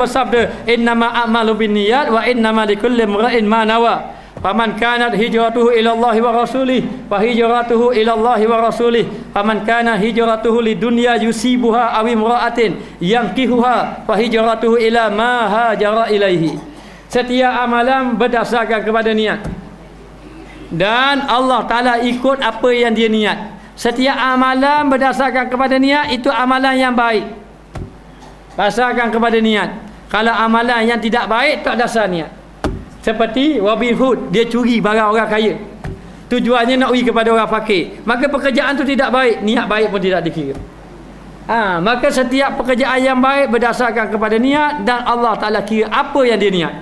bersabda, innama a'malu binniyat wa innama likulli imra'in ma nawa. Faman kanat hijratuhu ila Allah wa rasulih fa hijratuhu ila Allah wa rasulih. Faman kana hijratuhu lidunya yusibuha aw imra'atin yankihuha fa hijratuhu ila ma hajara ilaihi. Setiap amalan berdasarkan kepada niat. Dan Allah Taala ikut apa yang dia niat. Setiap amalan berdasarkan kepada niat, itu amalan yang baik. Berdasarkan kepada niat. Kalau amalan yang tidak baik, tak dasar niat. Seperti Robin Hood, dia curi barang orang kaya. Tujuannya nak beri kepada orang fakir. Maka pekerjaan tu tidak baik, niat baik pun tidak dikira. Maka setiap pekerjaan yang baik berdasarkan kepada niat, dan Allah Taala kira apa yang dia niat.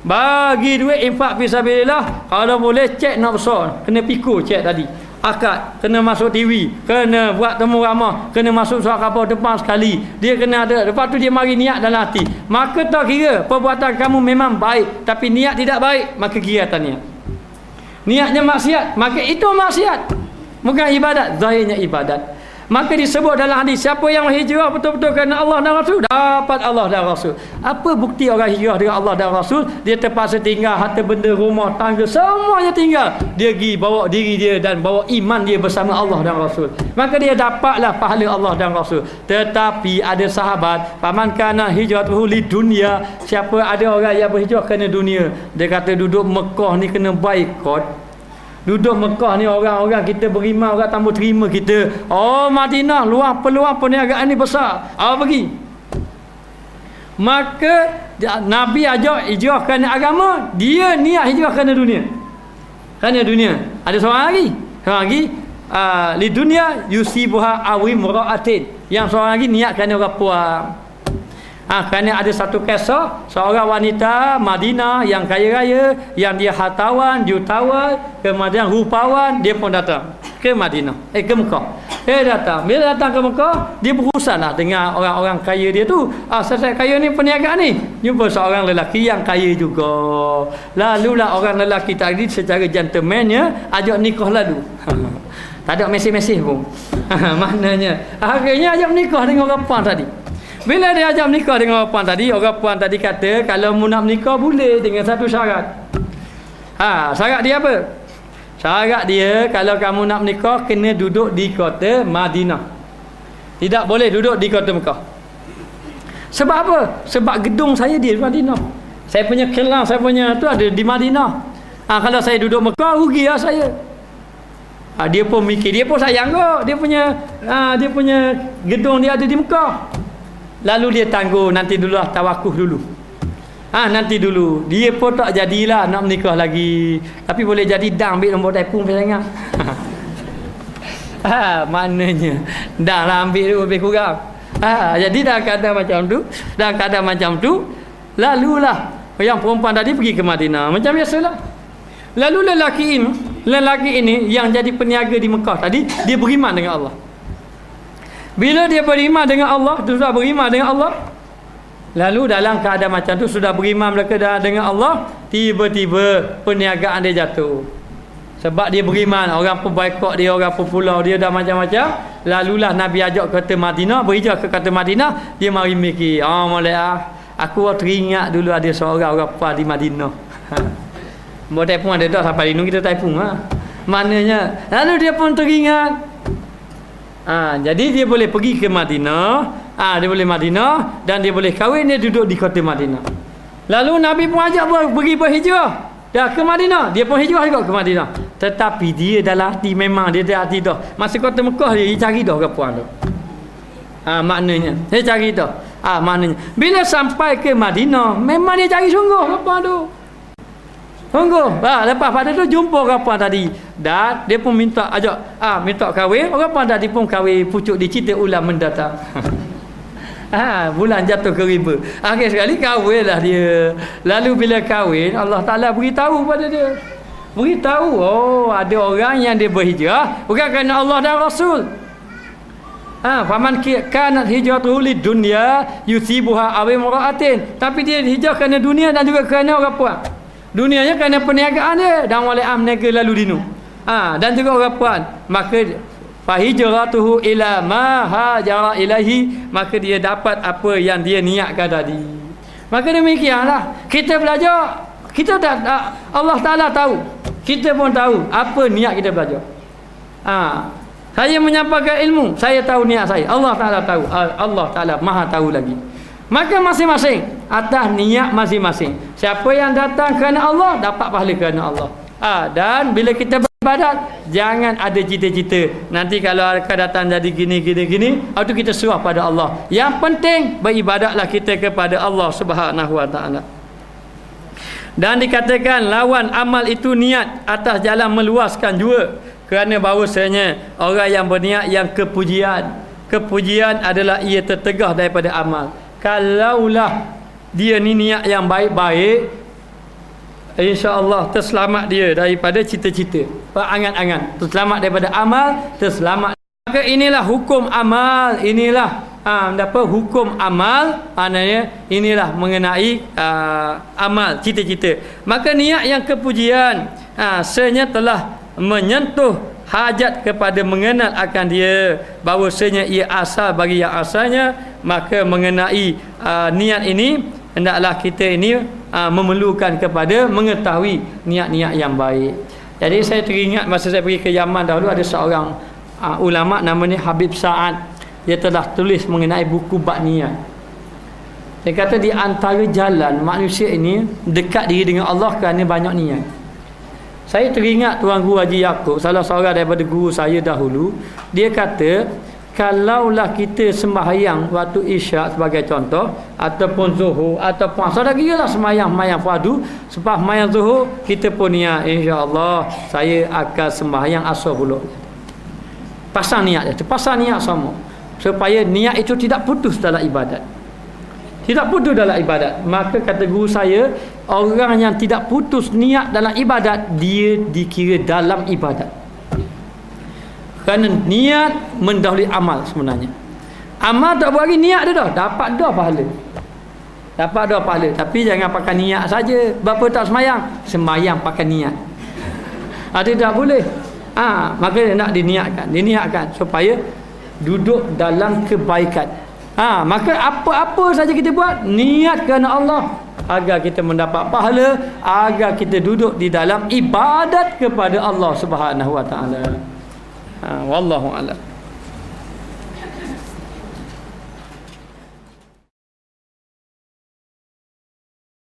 Bagi duit infak fisabilillah, kalau boleh cek nak besar, kena pikul cek tadi. Akad, kena masuk TV, kena buat temu ramah, kena masuk surat khabar depan sekali. Dia kena ada. Lepas tu dia mari niat dalam hati. Maka tak kira perbuatan kamu memang baik, tapi niat tidak baik, maka kira atas niat. Niatnya maksiat, maka itu maksiat. Bukan ibadat, zahirnya ibadat. Maka disebut dalam hadis, siapa yang hijrah betul-betul kerana Allah dan Rasul, dapat Allah dan Rasul. Apa bukti orang hijrah dengan Allah dan Rasul? Dia terpaksa tinggal harta benda, rumah tangga, semuanya tinggal. Dia pergi bawa diri dia dan bawa iman dia bersama Allah dan Rasul. Maka dia dapatlah pahala Allah dan Rasul. Tetapi ada sahabat, paman kana hijratuhu lidunya, siapa ada orang yang berhijrah kerana dunia, dia kata duduk Mekah ni kena boikot. Duduk Mekah ni orang-orang kita beriman, orang tambah terima kita. Madinah luar peluang perniagaan ni besar. Pergi. Maka Nabi ajak hijrah kerana agama, dia niat hijrah kerana dunia. Kerana dunia. Ada seorang lagi li dunia yusibuha awi mura'atin. Yang seorang lagi niat kerana orang puan. Kerana ada satu kisah seorang wanita Madinah yang kaya raya, yang dia hartawan, jutawan, kemudian rupawan, dia pun datang ke Madinah, ke Mekah. Datang. Bila datang ke Mekah, dia berurusanlah dengan orang-orang kaya dia tu. Saya kaya ni perniagaan ni. Jumpa seorang lelaki yang kaya juga. Lalulah orang lelaki tadi secara gentlemannya ajak nikah lalu. Tak ada mesej-mesej pun. Maknanya akhirnya ajak nikah dengan orang puan tadi. Bila dia ajak menikah dengan orang puan tadi kata kalau mu nak menikah boleh dengan satu syarat. Syarat dia apa? Syarat dia kalau kamu nak menikah kena duduk di kota Madinah. Tidak boleh duduk di kota Mekah. Sebab apa? Sebab gedung saya di Madinah. Saya punya kelang, saya punya tu ada di Madinah. Kalau saya duduk Mekah rugilah saya. Dia pun mikir, dia pun sayang kok. Dia punya gedung dia ada di Mekah. Lalu dia tangguh, nanti dulu tawakuh dulu. Nanti dulu. Dia pun tak jadilah nak menikah lagi. Tapi boleh jadi dah ambil nombor telefon sangat. Maknanya dah lah ambil tu lebih kurang. Jadi dalam keadaan macam tu, lalulah yang perempuan tadi pergi ke Madinah. Macam biasalah. Lalu lelaki ini yang jadi peniaga di Mekah tadi, dia beriman dengan Allah. Bila dia beriman dengan Allah, sudah beriman dengan Allah, lalu dalam keadaan macam tu sudah beriman mereka dengan Allah, tiba-tiba perniagaan dia jatuh. Sebab dia beriman, orang pun boikot dia, orang pun pulau dia, dah macam-macam. Lalulah Nabi ajak ke kota Madinah, berhijrah ke kota Madinah. Dia mari mikir, aku teringat dulu ada seorang orang puan di Madinah. Buat telefon ada dah sampai lindung kita telefon maknanya lalu dia pun teringat. Jadi dia boleh pergi ke Madinah. Dia boleh Madinah dan dia boleh kahwin, dia duduk di kota Madinah. Lalu Nabi pun ajak pergi berhijrah dah ke Madinah. Dia pun hijrah juga ke Madinah. Tetapi dia dalam hati memang dia dah hati dah. Masa kota Mekah dia cari dah ke puan tu. Maknanya dia cari dah. Maknanya bila sampai ke Madinah memang dia cari sungguh ke puan tu. Sungguh. Lepas pada tu jumpa kapan tadi. Dan dia pun minta minta kahwin. Orang tadi pun kahwin pucuk di cerita ulang mendatang. Bulan jatuh ke riba. Akhir sekali kahwin lah dia. Lalu bila kahwin, Allah Ta'ala beritahu pada dia. Beritahu, ada orang yang dia berhijrah bukan kerana Allah dan Rasul. Faman kanat hijratuhu lid dunya yusibuha aw imra'atin. Tapi dia hijrah kerana dunia dan juga kerana orang puan. Dunianya kerana perniagaan dia dan wali amniaga lalu dinu. Dan juga orang puan. Maka fahijratuhu ila ma hajara ilaihi, maka dia dapat apa yang dia niatkan tadi. Maka demikianlah kita belajar. Kita Allah Ta'ala tahu. Kita pun tahu apa niat kita belajar. Saya menyampaikan ilmu, saya tahu niat saya. Allah Ta'ala tahu. Allah Ta'ala Maha tahu lagi. Maka masing-masing atas niat masing-masing. Siapa yang datang kerana Allah dapat pahala kerana Allah. Dan bila kita beribadat jangan ada cita-cita nanti kalau akan datang jadi gini itu kita serah pada Allah. Yang penting beribadatlah kita kepada Allah Subhanahu Wa Taala. Dan dikatakan lawan amal itu niat atas jalan meluaskan juga, kerana bahawasanya orang yang berniat yang kepujian adalah ia tertegah daripada amal. Kalaulah dia ni niat yang baik-baik, insya-Allah terselamat dia daripada cita-cita, angan-angan, terselamat daripada amal, terselamat. Maka inilah hukum amal, inilah hukum amal, maknanya inilah mengenai amal, cita-cita. Maka niat yang kepujian senyata telah menyentuh hajat kepada mengenal akan dia, bahawasanya ia asal bagi yang asalnya. Maka mengenai niat ini hendaklah kita ini memerlukan kepada mengetahui niat-niat yang baik. Jadi saya teringat masa saya pergi ke Yaman dahulu, ada seorang ulama namanya Habib Sa'ad. Dia telah tulis mengenai buku bab niat. Dia kata di antara jalan manusia ini dekat diri dengan Allah kerana banyak niat. Saya teringat Tuan Guru Haji Yaakob, salah seorang daripada guru saya dahulu. Dia kata kalaulah kita sembahyang waktu isyak sebagai contoh, ataupun zuhur, ataupun asar, dah kira lah sembahyang fardu. Selepas sembahyang zuhur kita pun niat, insya-Allah saya akan sembahyang asar pula. Pasang niat dia, pasang niat sama, supaya niat itu tidak putus dalam ibadat. Tidak putus dalam ibadat. Maka kata guru saya, orang yang tidak putus niat dalam ibadat, dia dikira dalam ibadat. Kerana niat mendahului amal sebenarnya. Amal tak buat lagi, niat dia dah dapat dah pahala. Dapat dah pahala. Tapi jangan pakai niat saja. Bapa tak semayang, semayang pakai niat. Itu tak boleh. Maka nak diniatkan supaya duduk dalam kebaikan. Maka apa-apa saja kita buat, niat kerana Allah, agar kita mendapat pahala, agar kita duduk di dalam ibadat kepada Allah Subhanahu Wa Taala. Wallahu a'lam.